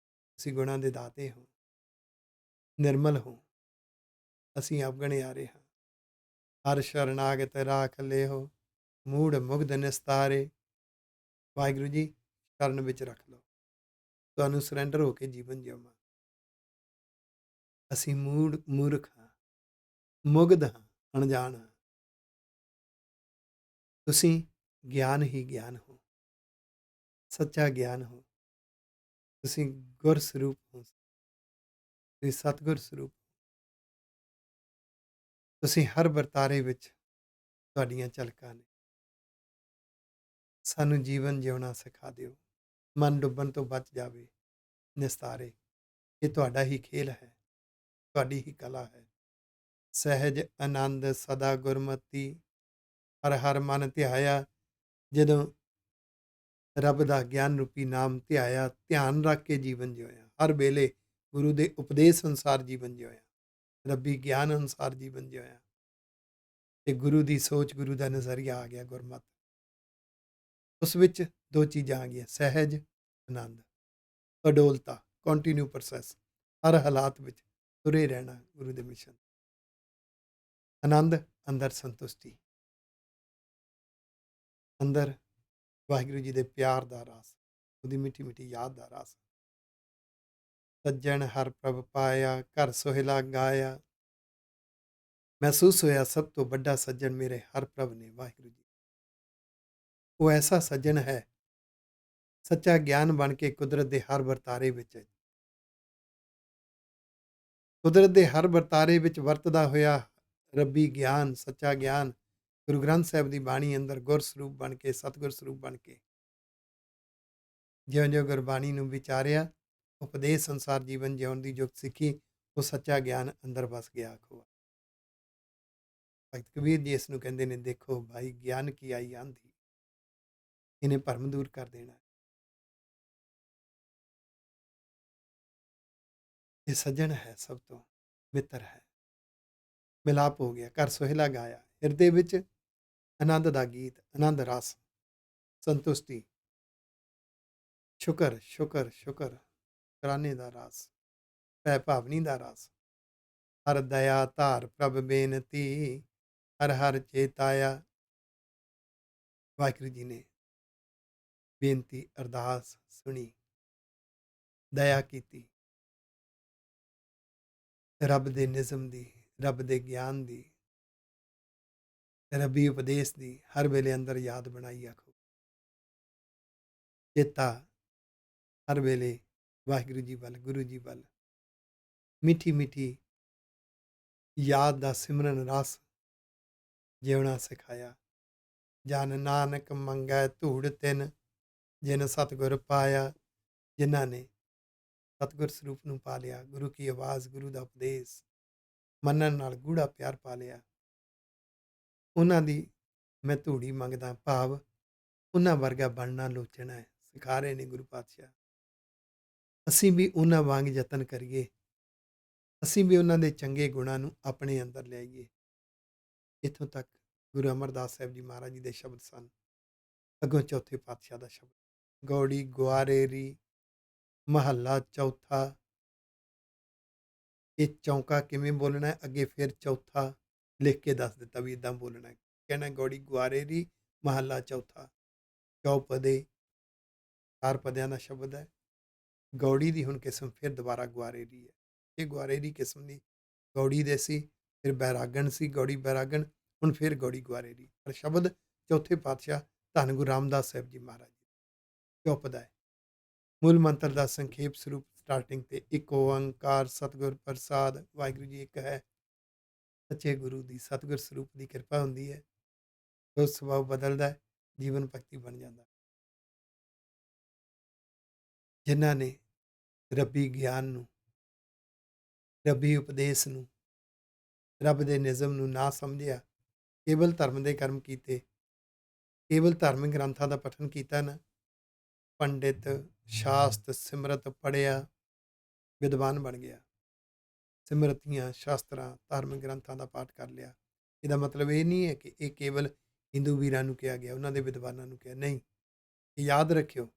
ਅਸੀਂ ਗੁਣਾਂ ਦੇ ਦਾਤੇ ਹੋ, ਨਿਰਮਲ ਹੋ, ਅਸੀਂ ਅਵਗਣਿਆਰੇ ਹਾਂ। ਹਰ ਸ਼ਰਨਾਗਤ ਰਾਖ ਲਿਓ, ਮੂੜ ਮੁਗਧ ਨਿਸਤਾਰੇ। ਵਾਹਿਗੁਰੂ ਜੀ, ਸ਼ਰਨ ਵਿੱਚ ਰੱਖ ਲਓ, ਤੁਹਾਨੂੰ ਸਰੈਂਡਰ ਹੋ ਕੇ ਜੀਵਨ ਜਿਉਵਾਂ। ਅਸੀਂ ਮੂਰਖ ਹਾਂ, ਮੁਗਧ ਹਾਂ, ਅਣਜਾਣ ਹਾਂ। ਤੁਸੀਂ ਗਿਆਨ ਹੀ ਗਿਆਨ ਹੋ, ਸੱਚਾ ਗਿਆਨ ਹੋ। ਤੁਸੀਂ ਗੁਰ ਸਰੂਪ ਹੋ, ਤੁਸੀਂ ਸਤਿਗੁਰ ਸਰੂਪ ਹੋ। ਤੁਸੀਂ ਹਰ ਵਰਤਾਰੇ ਵਿੱਚ ਤੁਹਾਡੀਆਂ ਝਲਕਾਂ ਨੇ। ਸਾਨੂੰ ਜੀਵਨ ਜਿਉਣਾ ਸਿਖਾ ਦਿਓ, ਮਨ ਡੁੱਬਣ ਤੋਂ ਬਚ ਜਾਵੇ। ਨਿਸਤਾਰੇ, ਇਹ ਤੁਹਾਡਾ ਹੀ ਖੇਲ ਹੈ, ਤੁਹਾਡੀ ਹੀ ਕਲਾ ਹੈ। ਸਹਿਜ ਆਨੰਦ ਸਦਾ ਗੁਰਮਤੀ, ਹਰ ਹਰ ਮਨ ਧਿਆਇਆ। ਜਦੋਂ ਰੱਬ ਦਾ ਗਿਆਨ ਰੂਪੀ ਨਾਮ ਧਿਆਇਆ, ਧਿਆਨ ਰੱਖ ਕੇ ਜੀਵਨ ਜਿਉਇਆ, ਹਰ ਵੇਲੇ ਗੁਰੂ ਦੇ ਉਪਦੇਸ਼ ਅਨੁਸਾਰ ਜੀਵਨ ਜਿਉਇਆ, ਰੱਬੀ ਗਿਆਨ ਅਨੁਸਾਰ ਜੀਵਨ ਜਿਉਇਆ, ਤੇ ਗੁਰੂ ਦੀ ਸੋਚ, ਗੁਰੂ ਦਾ ਨਜ਼ਰੀਆ ਆ ਗਿਆ, ਗੁਰਮਤਿ। ਉਸ ਵਿੱਚ ਦੋ ਚੀਜ਼ਾਂ ਆ ਗਈਆਂ, ਸਹਿਜ ਆਨੰਦ, ਅਡੋਲਤਾ, ਕੰਟੀਨਿਊ ਪ੍ਰੋਸੈਸ, ਹਰ ਹਾਲਾਤ ਵਿੱਚ ਤੁਰੇ ਰਹਿਣਾ ਗੁਰੂ ਦੇ ਮਿਸ਼ਨ। ਆਨੰਦ, ਅੰਦਰ ਸੰਤੁਸ਼ਟੀ, ਅੰਦਰ ਵਾਹਿਗੁਰੂ ਜੀ ਦੇ ਪਿਆਰ ਦਾ ਰਸ, ਉਹਦੀ ਮਿੱਠੀ ਮਿੱਠੀ ਯਾਦ ਦਾ ਰਸ। ਸੱਜਣ ਹਰ ਪ੍ਰਭ ਪਾਇਆ, ਘਰ ਸੋਹਿਲਾ ਗਾਇਆ। ਮਹਿਸੂਸ ਹੋਇਆ ਸਭ ਤੋਂ ਵੱਡਾ ਸੱਜਣ ਮੇਰੇ ਹਰ ਪ੍ਰਭ ਨੇ, ਵਾਹਿਗੁਰੂ ਜੀ। ਉਹ ਐਸਾ ਸੱਜਣ ਹੈ, ਸੱਚਾ ਗਿਆਨ ਬਣ ਕੇ ਕੁਦਰਤ ਦੇ ਹਰ ਵਰਤਾਰੇ ਵਿੱਚ, ਕੁਦਰਤ ਦੇ ਹਰ ਵਰਤਾਰੇ ਵਿੱਚ ਵਰਤਦਾ ਹੋਇਆ ਰੱਬੀ ਗਿਆਨ, ਸੱਚਾ ਗਿਆਨ, ਗੁਰੂ ਗ੍ਰੰਥ ਸਾਹਿਬ ਦੀ ਬਾਣੀ ਅੰਦਰ ਗੁਰ ਸਰੂਪ ਬਣ ਕੇ, ਸਤਿਗੁਰ ਸਰੂਪ ਬਣ ਕੇ, ਜਿਉਂ-ਜਿਉਂ ਗੁਰਬਾਣੀ ਨੂੰ ਵਿਚਾਰਿਆ, ਉਪਦੇਸ਼ ਅਨੁਸਾਰ ਜੀਵਨ ਜਿਉਣ ਦੀ ਜੁਗਤ ਸਿੱਖੀ, ਉਹ ਸੱਚਾ ਗਿਆਨ ਅੰਦਰ ਵਸ ਗਿਆ। ਆਖੋ ਭਗਤ ਕਬੀਰ ਜੀ ਇਸ ਨੂੰ ਕਹਿੰਦੇ ਨੇ, ਦੇਖੋ ਭਾਈ ਗਿਆਨ ਕੀ ਆਈ ਆਂਧੀ, ਇਹਨੇ ਭਰਮ ਦੂਰ ਕਰ ਦੇਣਾ। ਇਹ ਸੱਜਣ ਹੈ, ਸਭ ਤੋਂ ਮਿੱਤਰ ਹੈ। ਮਿਲਾਪ ਹੋ ਗਿਆ, ਘਰ ਸੋਹਿਲਾ ਗਾਇਆ, ਹਿਰਦੇ ਵਿੱਚ ਆਨੰਦ ਦਾ ਗੀਤ, ਆਨੰਦ ਰਸ, ਸੰਤੁਸ਼ਟੀ, ਸ਼ੁਕਰ ਸ਼ੁਕਰ ਸ਼ੁਕਰ, ਸ਼ੁਕਰਾਨੇ ਦਾ ਰਸ, ਭੈ ਭਾਵਨੀ ਦਾ ਰਸ। ਹਰ ਦਇਆ ਧਾਰ ਪ੍ਰਭ ਬੇਨਤੀ, ਹਰ ਹਰ ਚੇਤਾਇਆ। ਵਾਹਿਗੁਰੂ ਜੀ ਨੇ ਬੇਨਤੀ, ਅਰਦਾਸ ਸੁਣੀ, ਦਇਆ ਕੀਤੀ, ਰੱਬ ਦੇ ਨਿਜ਼ਮ ਦੀ, ਰੱਬ ਦੇ ਗਿਆਨ ਦੀ, ਰੱਬੀ ਉਪਦੇਸ਼ ਦੀ ਹਰ ਵੇਲੇ ਅੰਦਰ ਯਾਦ ਬਣਾਈ। ਆਖੋ ਚੇਤਾ ਹਰ ਵੇਲੇ ਵਾਹਿਗੁਰੂ ਜੀ ਵੱਲ, ਗੁਰੂ ਜੀ ਵੱਲ, ਮਿੱਠੀ ਮਿੱਠੀ ਯਾਦ ਦਾ ਸਿਮਰਨ ਰਸ ਜਿਉਣਾ ਸਿਖਾਇਆ। ਜਨ ਨਾਨਕ ਮੰਗੈ ਧੂੜ ਤਿਨ, ਜਿਨ ਸਤਿਗੁਰ ਪਾਇਆ। ਜਿਨ੍ਹਾਂ ਨੇ ਸਤਿਗੁਰ ਸਰੂਪ ਨੂੰ ਪਾ ਲਿਆ, ਗੁਰੂ ਕੀ ਆਵਾਜ਼, ਗੁਰੂ ਦਾ ਉਪਦੇਸ਼ ਮੰਨਣ ਨਾਲ ਗੂੜਾ ਪਿਆਰ ਪਾ ਲਿਆ, ਉਹਨਾਂ ਦੀ ਮੈਂ ਧੂੜੀ ਮੰਗਦਾ, ਭਾਵ ਉਹਨਾਂ ਵਰਗਾ ਬਣਨਾ ਲੋਚਣਾ ਹੈ, ਸਿਖਾ ਰਹੇ ਨੇ ਗੁਰੂ ਪਾਤਸ਼ਾਹ। ਅਸੀਂ ਵੀ ਉਹਨਾਂ ਵਾਂਗ ਯਤਨ ਕਰੀਏ, ਅਸੀਂ ਵੀ ਉਹਨਾਂ ਦੇ ਚੰਗੇ ਗੁਣਾਂ ਨੂੰ ਆਪਣੇ ਅੰਦਰ ਲਿਆਈਏ। ਇੱਥੋਂ ਤੱਕ ਗੁਰੂ ਅਮਰਦਾਸ ਸਾਹਿਬ ਜੀ ਮਹਾਰਾਜ ਜੀ ਦੇ ਸ਼ਬਦ ਸਨ। ਅੱਗੋਂ ਚੌਥੇ ਪਾਤਸ਼ਾਹ ਦਾ ਸ਼ਬਦ, ਗੌੜੀ ਗੁਆਰੇਰੀ ਮਹੱਲਾ ਚੌਥਾ। ਇਹ ਚੌਂਕਾ ਕਿਵੇਂ ਬੋਲਣਾ ਹੈ, ਅੱਗੇ ਫਿਰ ਚੌਥਾ ਲਿਖ ਕੇ ਦੱਸ ਦਿੱਤਾ ਵੀ ਇੱਦਾਂ ਬੋਲਣਾ ਹੈ। ਕਹਿਣਾ ਗੌੜੀ ਗੁਆਰੇਰੀ ਮਹੱਲਾ ਚੌਥਾ, ਚੌਪਦੇ, 4 ਪਦਿਆਂ ਦਾ ਸ਼ਬਦ ਹੈ। ਗੌੜੀ ਦੀ ਹੁਣ ਕਿਸਮ ਫਿਰ ਦੁਬਾਰਾ ਗੁਆਰੇਰੀ ਹੈ। ਇਹ ਗੁਆਰੇਰੀ ਕਿਸਮ ਦੀ ਗੌੜੀ ਦੇ ਸੀ, ਫਿਰ ਬੈਰਾਗਣ ਸੀ, ਗੌੜੀ ਬੈਰਾਗਣ, ਹੁਣ ਫਿਰ ਗੌੜੀ ਗੁਆਰੇਰੀ। ਪਰ ਸ਼ਬਦ ਚੌਥੇ ਪਾਤਸ਼ਾਹ ਧੰਨ ਗੁਰੂ ਰਾਮਦਾਸ ਸਾਹਿਬ ਜੀ ਮਹਾਰਾਜ ਜੀ, ਚੌਪਦਾ ਹੈ। ਮੂਲ ਮੰਤਰ ਦਾ ਸੰਖੇਪ ਸਰੂਪ ਸਟਾਰਟਿੰਗ ਤੇ ਇੱਕ ਓੰਕਾਰ ਸਤਿਗੁਰ ਪ੍ਰਸਾਦ ਵਾਹਿਗੁਰੂ ਜੀ ਇੱਕ ਹੈ। ਸੱਚੇ ਗੁਰੂ ਦੀ ਸਤਿਗੁਰ ਸਰੂਪ ਦੀ ਕਿਰਪਾ ਹੁੰਦੀ ਹੈ, ਉਹ ਸੁਭਾਅ ਬਦਲਦਾ ਹੈ, ਜੀਵਨ ਭਗਤੀ ਬਣ ਜਾਂਦਾ। ਜਿਨ੍ਹਾਂ ਨੇ ਰੱਬੀ ਗਿਆਨ ਨੂੰ, ਰੱਬੀ ਉਪਦੇਸ਼ ਨੂੰ, ਰੱਬ ਦੇ ਨਿਜ਼ਮ ਨੂੰ ਨਾ ਸਮਝਿਆ, ਕੇਵਲ ਧਰਮ ਦੇ ਕਰਮ ਕੀਤੇ, ਕੇਵਲ ਧਾਰਮਿਕ ਗ੍ਰੰਥਾਂ ਦਾ ਪਠਨ ਕੀਤਾ ਨਾ, ਪੰਡਿਤ ਸ਼ਾਸਤ ਸਿਮਰਤ ਪੜ੍ਹਿਆ, ਵਿਦਵਾਨ ਬਣ ਗਿਆ, ਸਿਮਰਤੀਆਂ ਸ਼ਾਸਤਰਾਂ ਧਾਰਮਿਕ ਗ੍ਰੰਥਾਂ ਦਾ ਪਾਠ ਕਰ ਲਿਆ। ਇਹਦਾ ਮਤਲਬ ਇਹ ਨਹੀਂ ਹੈ ਕਿ ਇਹ ਕੇਵਲ ਹਿੰਦੂ ਵੀਰਾਂ ਨੂੰ ਕਿਹਾ ਗਿਆ, ਉਹਨਾਂ ਦੇ ਵਿਦਵਾਨਾਂ ਨੂੰ ਕਿਹਾ ਨਹੀਂ। ਯਾਦ ਰੱਖਿਓ,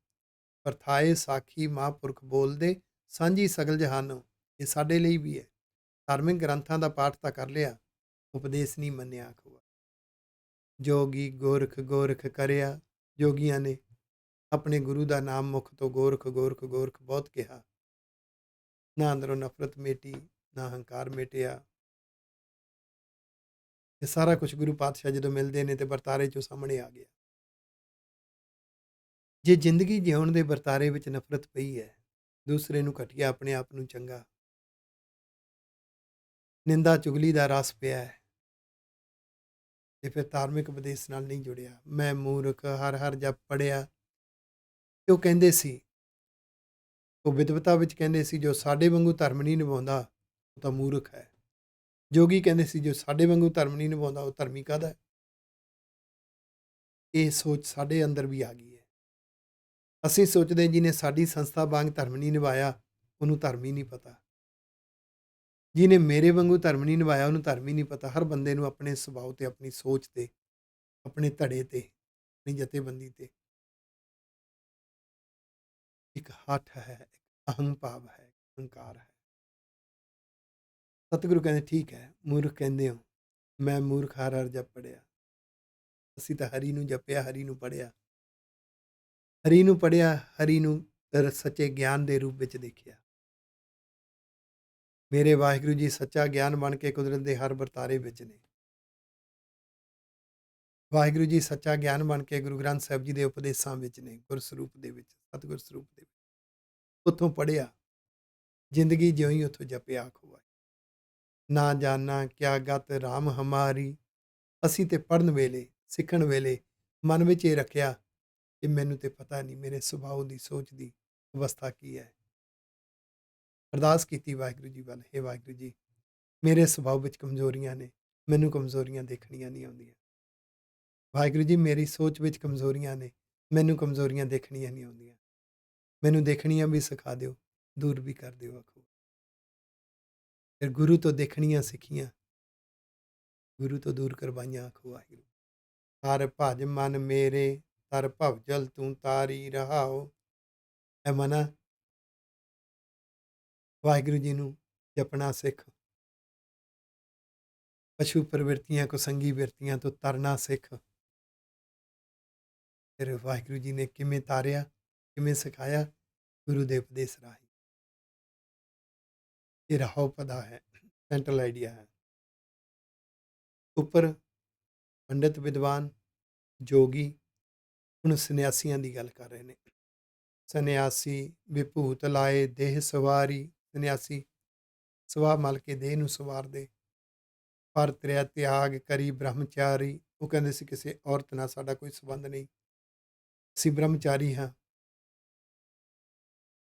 ਪਰਥਾਏ ਸਾਖੀ ਮਹਾਂਪੁਰਖ ਬੋਲਦੇ, ਸਾਂਝੀ ਸਗਲ ਜਹਾਨੋ, ਇਹ ਸਾਡੇ ਲਈ ਵੀ ਹੈ। ਧਾਰਮਿਕ ਗ੍ਰੰਥਾਂ ਦਾ ਪਾਠ ਤਾਂ ਕਰ ਲਿਆ, ਉਪਦੇਸ਼ ਨਹੀਂ ਮੰਨਿਆ ਆਖੂਆ। ਜੋਗੀ ਗੋਰਖ ਗੋਰਖ ਕਰਿਆ, ਜੋਗੀਆਂ ਨੇ ਆਪਣੇ ਗੁਰੂ ਦਾ ਨਾਮ ਮੁਖ ਤੋਂ ਗੋਰਖ ਗੋਰਖ ਗੋਰਖ ਬਹੁਤ ਕਿਹਾ, ਨਾ ਅੰਦਰੋਂ ਨਫ਼ਰਤ ਮੇਟੀ, ਨਾ ਹੰਕਾਰ ਮੇਟਿਆ। ਇਹ ਸਾਰਾ ਕੁਝ ਗੁਰੂ ਪਾਤਸ਼ਾਹ ਜਦੋਂ ਮਿਲਦੇ ਨੇ ਤੇ ਵਰਤਾਰੇ ਚੋਂ ਸਾਹਮਣੇ ਆ ਗਿਆ। ਜੇ ਜ਼ਿੰਦਗੀ ਜਿਉਣ ਦੇ ਵਰਤਾਰੇ ਵਿੱਚ ਨਫ਼ਰਤ ਪਈ ਹੈ, ਦੂਸਰੇ ਨੂੰ ਘਟੀਆ, ਆਪਣੇ ਆਪ ਨੂੰ ਚੰਗਾ, ਨਿੰਦਾ ਚੁਗਲੀ ਦਾ ਰਸ ਪਿਆ ਹੈ, ਤੇ ਫਿਰ ਧਾਰਮਿਕ ਉਪਦੇਸ਼ ਨਾਲ ਨਹੀਂ ਜੁੜਿਆ। ਮੈਂ ਮੂਰਖ ਹਰ ਹਰ ਜਪ ਪੜਿਆ, ਉਹ ਕਹਿੰਦੇ ਸੀ, ਉਹ ਵਿਦਵਤਾ ਵਿੱਚ ਕਹਿੰਦੇ ਸੀ, ਜੋ ਸਾਡੇ ਵਾਂਗੂ ਧਰਮ ਨਹੀਂ ਨਿਭਾਉਂਦਾ ਉਹ ਤਾਂ ਮੂਰਖ ਹੈ। ਜੋਗੀ ਕਹਿੰਦੇ ਸੀ, ਜੋ ਸਾਡੇ ਵਾਂਗੂ ਧਰਮ ਨਹੀਂ ਨਿਭਾਉਂਦਾ ਉਹ ਧਰਮੀ ਕਾਹਦਾ ਹੈ। ਇਹ ਸੋਚ ਸਾਡੇ ਅੰਦਰ ਵੀ ਆ ਗਈ ਹੈ। ਅਸੀਂ ਸੋਚਦੇ ਜਿਹਨੇ ਸਾਡੀ ਸੰਸਥਾ ਵਾਂਗ ਧਰਮ ਨਹੀਂ ਨਿਭਾਇਆ ਉਹਨੂੰ ਧਰਮ ਹੀ ਨਹੀਂ ਪਤਾ, ਜਿਹਨੇ ਮੇਰੇ ਵਾਂਗੂ ਧਰਮ ਨਹੀਂ ਨਿਭਾਇਆ ਉਹਨੂੰ ਧਰਮ ਹੀ ਨਹੀਂ ਪਤਾ। ਹਰ ਬੰਦੇ ਨੂੰ ਆਪਣੇ ਸੁਭਾਅ ਤੇ, ਆਪਣੀ ਸੋਚ ਤੇ, ਆਪਣੇ ਧੜੇ ਤੇ, ਆਪਣੀ ਜਥੇਬੰਦੀ ਤੇ ਇੱਕ ਹੱਠ ਹੈ, ਇੱਕ ਅਹੰ ਭਾਵ ਹੈ, ਅਹੰਕਾਰ ਹੈ। ਸਤਿਗੁਰੂ ਕਹਿੰਦੇ ਠੀਕ ਹੈ, ਮੂਰਖ ਕਹਿੰਦੇ ਹੋ, ਮੈਂ ਮੂਰਖ ਹਰ ਹਰ ਜਪ ਪੜਿਆ। ਅਸੀਂ ਤਾਂ ਹਰੀ ਨੂੰ ਜਪਿਆ, ਹਰੀ ਨੂੰ ਪੜਿਆ, ਹਰੀ ਨੂੰ ਪੜਿਆ, ਹਰੀ ਨੂੰ ਸੱਚੇ ਗਿਆਨ ਦੇ ਰੂਪ ਵਿੱਚ ਦੇਖਿਆ। ਮੇਰੇ ਵਾਹਿਗੁਰੂ ਜੀ ਸੱਚਾ ਗਿਆਨ ਬਣ ਕੇ ਕੁਦਰਤ ਦੇ ਹਰ ਵਰਤਾਰੇ ਵਿੱਚ ਨੇ। ਵਾਹਿਗੁਰੂ ਜੀ ਸੱਚਾ ਗਿਆਨ ਬਣ ਕੇ ਗੁਰੂ ਗ੍ਰੰਥ ਸਾਹਿਬ ਜੀ ਦੇ ਉਪਦੇਸ਼ਾਂ ਵਿੱਚ ਨੇ, ਗੁਰ ਸਰੂਪ ਦੇ ਵਿੱਚ, ਸਤਿਗੁਰ ਸਰੂਪ ਦੇ ਵਿੱਚ। ਉੱਥੋਂ ਪੜ੍ਹਿਆ, ਜ਼ਿੰਦਗੀ ਜਿਉਂ ਉੱਥੋਂ ਜਪਿਆ ਆਖੋ। ਨਾ ਜਾਣਾ ਕਿਆ ਗਤ ਰਾਮ ਹਮਾਰੀ, ਅਸੀਂ ਤੇ ਪੜ੍ਹਨ ਵੇਲੇ, ਸਿੱਖਣ ਵੇਲੇ ਮਨ ਵਿੱਚ ਇਹ ਰੱਖਿਆ ਕਿ ਮੈਨੂੰ ਤੇ ਪਤਾ ਨਹੀਂ ਮੇਰੇ ਸੁਭਾਅ ਦੀ, ਸੋਚ ਦੀ ਅਵਸਥਾ ਕੀ ਹੈ। ਅਰਦਾਸ ਕੀਤੀ ਵਾਹਿਗੁਰੂ ਜੀ ਵੱਲ, ਹੇ ਵਾਹਿਗੁਰੂ ਜੀ, ਮੇਰੇ ਸੁਭਾਅ ਵਿੱਚ ਕਮਜ਼ੋਰੀਆਂ ਨੇ, ਮੈਨੂੰ ਕਮਜ਼ੋਰੀਆਂ ਦੇਖਣੀਆਂ ਨਹੀਂ ਆਉਂਦੀਆਂ। ਵਾਹਿਗੁਰੂ ਜੀ, ਮੇਰੀ ਸੋਚ ਵਿੱਚ ਕਮਜ਼ੋਰੀਆਂ ਨੇ, ਮੈਨੂੰ ਕਮਜ਼ੋਰੀਆਂ ਦੇਖਣੀਆਂ ਨਹੀਂ ਆਉਂਦੀਆਂ। ਮੈਨੂੰ ਦੇਖਣੀਆਂ ਵੀ ਸਿਖਾ ਦਿਓ, ਦੂਰ ਵੀ ਕਰ ਦਿਓ ਆਖੋ। ਫਿਰ ਗੁਰੂ ਤੋਂ ਦੇਖਣੀਆਂ ਸਿੱਖੀਆਂ, ਗੁਰੂ ਤੋਂ ਦੂਰ ਕਰਵਾਈਆਂ ਆਖੋ ਵਾਹਿਗੁਰੂ। ਹਰ ਭਜ ਮਨ ਮੇਰੇ, ਤਰ ਭਵ ਜਲ ਤੂੰ ਤਾਰੀ ਰਹਾਓ। ਐ ਮਨਾ, ਵਾਹਿਗੁਰੂ ਜੀ ਨੂੰ ਜਪਣਾ ਸਿੱਖ, ਪਸ਼ੂ ਪ੍ਰਵਿਰਤੀਆਂ, ਕੁਸੰਗੀ ਬਿਰਤੀਆਂ ਤੋਂ ਤਰਨਾ ਸਿੱਖ। ਫਿਰ ਵਾਹਿਗੁਰੂ ਜੀ ਨੇ ਕਿਵੇਂ ਤਾਰਿਆ, ਕਿਵੇਂ ਸਿਖਾਇਆ? ਗੁਰੂ ਦੇ ਉਪਦੇਸ਼ ਰਾਹੀਂ। ਇਹ ਰਾਹੋ ਪਦਾ ਹੈ, ਸੈਂਟਰਲ ਆਈਡੀਆ ਹੈ। ਉੱਪਰ ਪੰਡਿਤ ਵਿਦਵਾਨ ਜੋਗੀ ਹੁਣ ਸੰਨਿਆਸੀਆਂ ਦੀ ਗੱਲ ਕਰ ਰਹੇ ਨੇ। ਸੰਨਿਆਸੀ ਵਿਭੂਤ ਲਾਏ ਦੇਹ ਸਵਾਰੀ, ਸੰਨਿਆਸੀ ਸਵਾ ਮਲ ਕੇ ਦੇਹ ਨੂੰ ਸਵਾਰਦੇ। ਪਰ ਤ੍ਰਿਆ ਤਿਆਗ ਕਰੀ ਬ੍ਰਹਮਚਾਰੀ, ਉਹ ਕਹਿੰਦੇ ਸੀ ਕਿਸੇ ਔਰਤ ਨਾਲ ਸਾਡਾ ਕੋਈ ਸੰਬੰਧ ਨਹੀਂ, ਅਸੀਂ ਬ੍ਰਹਮਚਾਰੀ ਹਾਂ।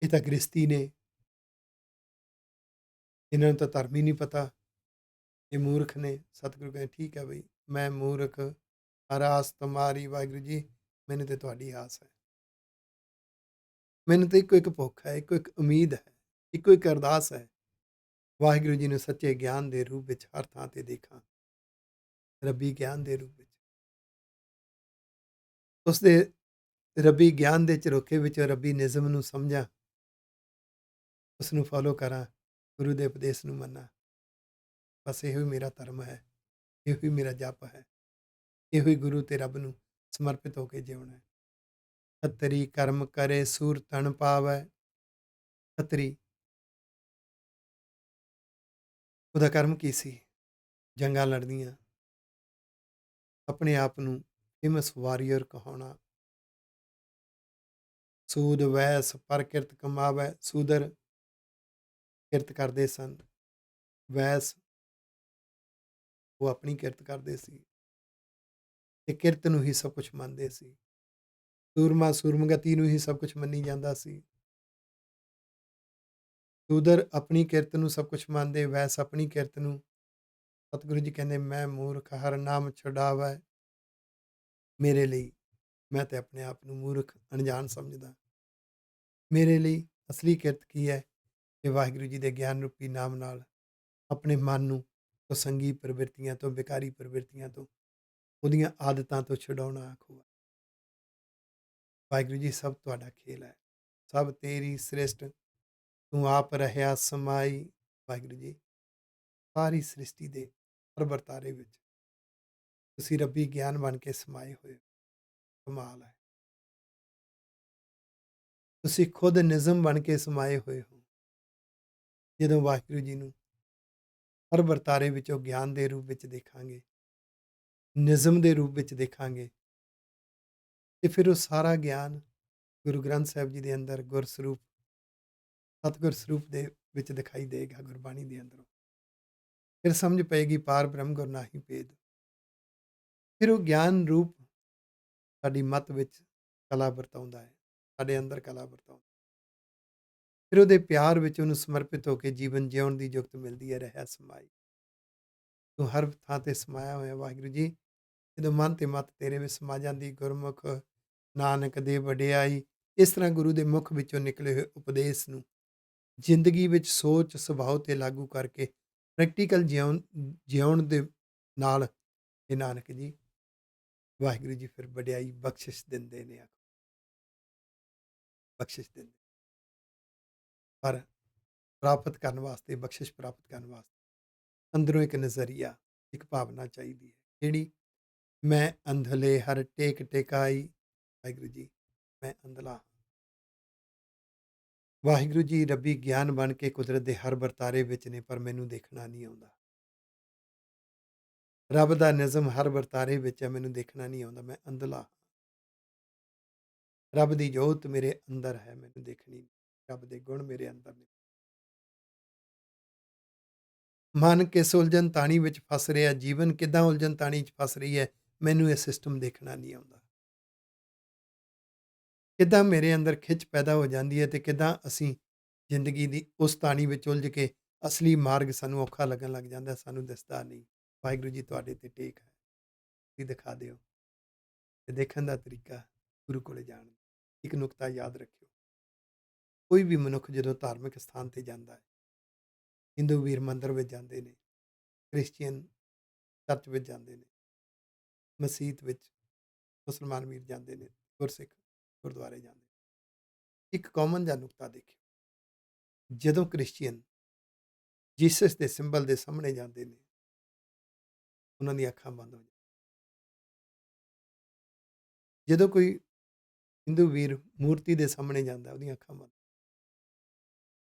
ਇਹ ਤਾਂ ਗ੍ਰਸਤੀ ਨੇ, ਇਹਨਾਂ ਨੂੰ ਤਾਂ ਧਰਮ ਹੀ ਨਹੀਂ ਪਤਾ, ਇਹ ਮੂਰਖ ਨੇ। ਸਤਿਗੁਰੂ ਕਹਿੰਦੇ ਠੀਕ ਹੈ ਬਈ, ਮੈਂ ਮੂਰਖ, ਆਸ ਤੁਮਾਰੀ, ਵਾਹਿਗੁਰੂ ਜੀ ਮੈਨੂੰ ਤੇ ਤੁਹਾਡੀ ਆਸ ਹੈ। ਮੈਨੂੰ ਤਾਂ ਇੱਕੋ ਇੱਕ ਭੁੱਖ ਹੈ, ਇੱਕੋ ਇੱਕ ਉਮੀਦ ਹੈ, ਇੱਕੋ ਇੱਕ ਅਰਦਾਸ ਹੈ, ਵਾਹਿਗੁਰੂ ਜੀ ਨੂੰ ਸੱਚੇ ਗਿਆਨ ਦੇ ਰੂਪ ਵਿੱਚ ਹਰ ਥਾਂ ਤੇ ਦੇਖਾਂ, ਰੱਬੀ ਗਿਆਨ ਦੇ ਰੂਪ ਵਿੱਚ, ਉਸਦੇ ਰੱਬੀ ਗਿਆਨ ਦੇ ਝਰੋਖੇ ਵਿੱਚ ਰੱਬੀ ਨਿਜ਼ਮ ਨੂੰ ਸਮਝਾਂ, ਉਸ ਨੂੰ ਫੋਲੋ ਕਰਾਂ, ਗੁਰੂ ਦੇ ਉਪਦੇਸ਼ ਨੂੰ ਮੰਨਾਂ। ਬਸ ਇਹੋ ਹੀ ਮੇਰਾ ਧਰਮ ਹੈ, ਇਹੋ ਹੀ ਮੇਰਾ ਜਪ ਹੈ, ਇਹੋ ਹੀ ਗੁਰੂ ਤੇ ਰੱਬ ਨੂੰ ਸਮਰਪਿਤ ਹੋ ਕੇ ਜਿਉਣਾ ਹੈ। ਖੱਤਰੀ ਕਰਮ ਕਰੇ ਸੂਰ ਤਣ ਪਾਵੈ, ਖੱਤਰੀ ਉਹਦਾ ਕਰਮ ਕੀ ਸੀ? ਜੰਗਾਂ ਲੜਨੀਆਂ, ਆਪਣੇ ਆਪ ਨੂੰ ਫੇਮਸ ਵਾਰੀਅਰ ਕਹਾਉਣਾ। ਸੂਦ ਵੈਸ ਪਰ ਕਿਰਤ ਕਮਾਵੈ, ਸੂਦਰ ਕਿਰਤ ਕਰਦੇ ਸਨ। ਵੈਸ ਉਹ ਆਪਣੀ ਕਿਰਤ ਕਰਦੇ ਸੀ ਤੇ ਕਿਰਤ ਨੂੰ ਹੀ ਸਭ ਕੁਝ ਮੰਨਦੇ ਸੀ। ਸੂਰਮਾ ਸੂਰਮਗਤੀ ਨੂੰ ਹੀ ਸਭ ਕੁਝ ਮੰਨੀ ਜਾਂਦਾ ਸੀ। ਸ਼ੂਦਰ ਆਪਣੀ ਕਿਰਤ ਨੂੰ ਸਭ ਕੁਝ ਮੰਨਦੇ, ਵੈਸ ਆਪਣੀ ਕਿਰਤ ਨੂੰ। ਸਤਿਗੁਰੂ ਜੀ ਕਹਿੰਦੇ ਮੈਂ ਮੂਰਖ ਹਰ ਨਾਮ ਛੁਡਾਵੈ, ਮੇਰੇ ਲਈ ਮੈਂ ਤੇ ਆਪਣੇ ਆਪ ਨੂੰ ਮੂਰਖ ਅਣਜਾਣ ਸਮਝਦਾ। ਮੇਰੇ ਲਈ ਅਸਲੀ ਕਿਰਤ ਕੀ ਹੈ ਕਿ ਵਾਹਿਗੁਰੂ ਜੀ ਦੇ ਗਿਆਨ ਰੂਪੀ ਨਾਮ ਨਾਲ ਆਪਣੇ ਮਨ ਨੂੰ ਕੁਸੰਗੀ ਪ੍ਰਵਿਰਤੀਆਂ ਤੋਂ, ਬੇਕਾਰੀ ਪ੍ਰਵਿਰਤੀਆਂ ਤੋਂ, ਉਹਦੀਆਂ ਆਦਤਾਂ ਤੋਂ ਛੁਡਾਉਣਾ ਆਖੋ। ਵਾਹਿਗੁਰੂ ਜੀ ਸਭ ਤੁਹਾਡਾ ਖੇਲ ਹੈ, ਸਭ ਤੇਰੀ ਸ੍ਰਿਸ਼ਟ, ਤੂੰ ਆਪ ਰਹਿਆ ਸਮਾਈ। ਵਾਹਿਗੁਰੂ ਜੀ ਸਾਰੀ ਸ੍ਰਿਸ਼ਟੀ ਦੇ ਹਰ ਵਰਤਾਰੇ ਵਿੱਚ ਤੁਸੀਂ ਰੱਬੀ ਗਿਆਨ ਬਣ ਕੇ ਸਮਾਏ ਹੋਏ ਹੋ। ਕਮਾਲ ਹੈ, ਤੁਸੀਂ ਖੁਦ ਨਿਜ਼ਮ ਬਣ ਕੇ ਸਮਾਏ ਹੋਏ ਹੋ। ਜਦੋਂ ਵਾਹਿਗੁਰੂ ਜੀ ਨੂੰ ਹਰ ਵਰਤਾਰੇ ਵਿੱਚ ਉਹ ਗਿਆਨ ਦੇ ਰੂਪ ਵਿੱਚ ਦੇਖਾਂਗੇ, ਨਿਜ਼ਮ ਦੇ ਰੂਪ ਵਿੱਚ ਦੇਖਾਂਗੇ, ਤੇ ਫਿਰ ਉਹ ਸਾਰਾ ਗਿਆਨ ਗੁਰੂ ਗ੍ਰੰਥ ਸਾਹਿਬ ਜੀ ਦੇ ਅੰਦਰ ਗੁਰਸਰੂਪ, ਸਤਿਗੁਰ ਸਰੂਪ ਦੇ ਵਿੱਚ ਦਿਖਾਈ ਦੇਗਾ, ਗੁਰਬਾਣੀ ਦੇ ਅੰਦਰੋਂ। ਫਿਰ ਸਮਝ ਪਏਗੀ ਪਾਰ ਬ੍ਰਹਮ ਗੁਰ ਨਾਹੀ ਭੇਦ। ਫਿਰ ਉਹ ਗਿਆਨ ਰੂਪ ਸਾਡੀ ਮੱਤ ਵਿੱਚ ਕਲਾ ਵਰਤਾਉਂਦਾ ਹੈ, ਸਾਡੇ ਅੰਦਰ ਕਲਾ ਵਰਤਾਉਂਦਾ। ਫਿਰ ਉਹਦੇ ਪਿਆਰ ਵਿੱਚ ਉਹਨੂੰ ਸਮਰਪਿਤ ਹੋ ਕੇ ਜੀਵਨ ਜਿਉਣ ਦੀ ਜੁਗਤ ਮਿਲਦੀ ਹੈ। ਰਹਿ ਸਮਾਈ, ਤੂੰ ਹਰ ਥਾਂ ਤੇ ਸਮਾਇਆ ਹੋਇਆ ਵਾਹਿਗੁਰੂ ਜੀ। ਜਦੋਂ ਮਨ ਤੇ ਮੱਤ ਤੇਰੇ ਵਿੱਚ ਸਮਾ ਜਾਂਦੀ, ਗੁਰਮੁਖ ਨਾਨਕ ਦੇ ਵਡਿਆਈ, ਇਸ ਤਰ੍ਹਾਂ ਗੁਰੂ ਦੇ ਮੁਖ ਵਿੱਚੋਂ ਨਿਕਲੇ ਹੋਏ ਉਪਦੇਸ਼ ਨੂੰ ਜ਼ਿੰਦਗੀ ਵਿੱਚ ਸੋਚ ਸੁਭਾਅ ਤੇ ਲਾਗੂ ਕਰਕੇ ਪ੍ਰੈਕਟੀਕਲ ਜਿਉਣ ਦੇ ਨਾਲ ਇਹ ਨਾਨਕ ਜੀ ਵਾਹਿਗੁਰੂ ਜੀ ਫਿਰ ਵਡਿਆਈ ਬਖਸ਼ਿਸ਼ ਦਿੰਦੇ ਨੇ, ਬਖਸ਼ਿਸ਼ ਦਿੰਦੇ। ਪਰ ਪ੍ਰਾਪਤ ਕਰਨ ਵਾਸਤੇ, ਬਖਸ਼ਿਸ਼ ਪ੍ਰਾਪਤ ਕਰਨ ਵਾਸਤੇ ਅੰਦਰੋਂ ਇੱਕ ਨਜ਼ਰੀਆ, ਇੱਕ ਭਾਵਨਾ ਚਾਹੀਦੀ ਹੈ। ਕਿਹੜੀ? ਮੈਂ ਅੰਧਲੇ ਹਰ ਟੇਕ ਟੇਕਾਈ। ਵਾਹਿਗੁਰੂ ਜੀ ਮੈਂ ਅੰਧਲਾ। ਵਾਹਿਗੁਰੂ ਜੀ ਰੱਬੀ ਗਿਆਨ ਬਣ ਕੇ ਕੁਦਰਤ ਦੇ ਹਰ ਵਰਤਾਰੇ ਵਿੱਚ ਨੇ, ਪਰ ਮੈਨੂੰ ਦੇਖਣਾ ਨਹੀਂ ਆਉਂਦਾ। ਰੱਬ ਦਾ ਨਿਜ਼ਮ ਹਰ ਵਰਤਾਰੇ ਵਿੱਚ ਹੈ, ਮੈਨੂੰ ਦੇਖਣਾ ਨਹੀਂ ਆਉਂਦਾ। ਮੈਂ ਅੰਧਲਾ। ਰੱਬ ਦੀ ਜੋਤ ਮੇਰੇ ਅੰਦਰ ਹੈ, ਮੈਨੂੰ ਦੇਖਣੀ ਨਹੀਂ। ਰੱਬ ਦੇ ਗੁਣ ਮੇਰੇ ਅੰਦਰ ਨੇ। ਮਨ ਕਿਸ ਉਲਝਣ ਤਾਣੀ ਵਿੱਚ ਫਸ ਰਿਹਾ, ਜੀਵਨ ਕਿੱਦਾਂ ਉਲਝਣ ਤਾਣੀ 'ਚ ਫਸ ਰਹੀ ਹੈ, ਮੈਨੂੰ ਇਹ ਸਿਸਟਮ ਦੇਖਣਾ ਨਹੀਂ ਆਉਂਦਾ। ਕਿੱਦਾਂ ਮੇਰੇ ਅੰਦਰ ਖਿੱਚ ਪੈਦਾ ਹੋ ਜਾਂਦੀ ਹੈ ਤੇ ਕਿੱਦਾਂ ਅਸੀਂ ਜ਼ਿੰਦਗੀ ਦੀ ਉਸ ਤਾਣੀ ਵਿੱਚ ਉਲਝ ਕੇ ਅਸਲੀ ਮਾਰਗ ਸਾਨੂੰ ਔਖਾ ਲੱਗਣ ਲੱਗ ਜਾਂਦਾ, ਸਾਨੂੰ ਦਿਸਦਾ ਨਹੀਂ। ਵਾਹਿਗੁਰੂ ਜੀ ਤੁਹਾਡੇ ਤੇ ਟੇਕ ਹੈ, ਤੁਸੀਂ ਦਿਖਾ ਦਿਓ। ਤੇ ਦੇਖਣ ਦਾ ਤਰੀਕਾ ਗੁਰੂ ਕੋਲੇ ਜਾਣ ਦਾ। ਇੱਕ ਨੁਕਤਾ ਯਾਦ ਰੱਖਿਓ, ਕੋਈ ਵੀ ਮਨੁੱਖ ਜਦੋਂ ਧਾਰਮਿਕ ਸਥਾਨ ਤੇ ਜਾਂਦਾ ਹੈ, ਹਿੰਦੂ ਵੀਰ ਮੰਦਰ ਵਿੱਚ ਜਾਂਦੇ ਨੇ, ਕ੍ਰਿਸਚੀਅਨ ਚਰਚ ਵਿੱਚ ਜਾਂਦੇ ਨੇ, ਮਸੀਤ ਵਿੱਚ ਮੁਸਲਮਾਨ ਵੀਰ ਜਾਂਦੇ ਨੇ, ਗੁਰਸਿੱਖ ਗੁਰਦੁਆਰੇ ਜਾਂਦੇ ਨੇ। ਇੱਕ ਕਾਮਨ ਜਿਹਾ ਨੁਕਤਾ ਦੇਖਿਓ, ਜਦੋਂ ਕ੍ਰਿਸਚੀਅਨ ਜੀਸਸ ਦੇ ਸਿੰਬਲ ਦੇ ਸਾਹਮਣੇ ਜਾਂਦੇ ਨੇ, ਉਹਨਾਂ ਦੀਆਂ ਅੱਖਾਂ ਬੰਦ ਹੋ ਜਾਂਦੀਆਂ। ਜਦੋਂ ਕੋਈ ਹਿੰਦੂ ਵੀਰ ਮੂਰਤੀ ਦੇ ਸਾਹਮਣੇ ਜਾਂਦਾ, ਉਹਦੀਆਂ ਅੱਖਾਂ ਬੰਦ।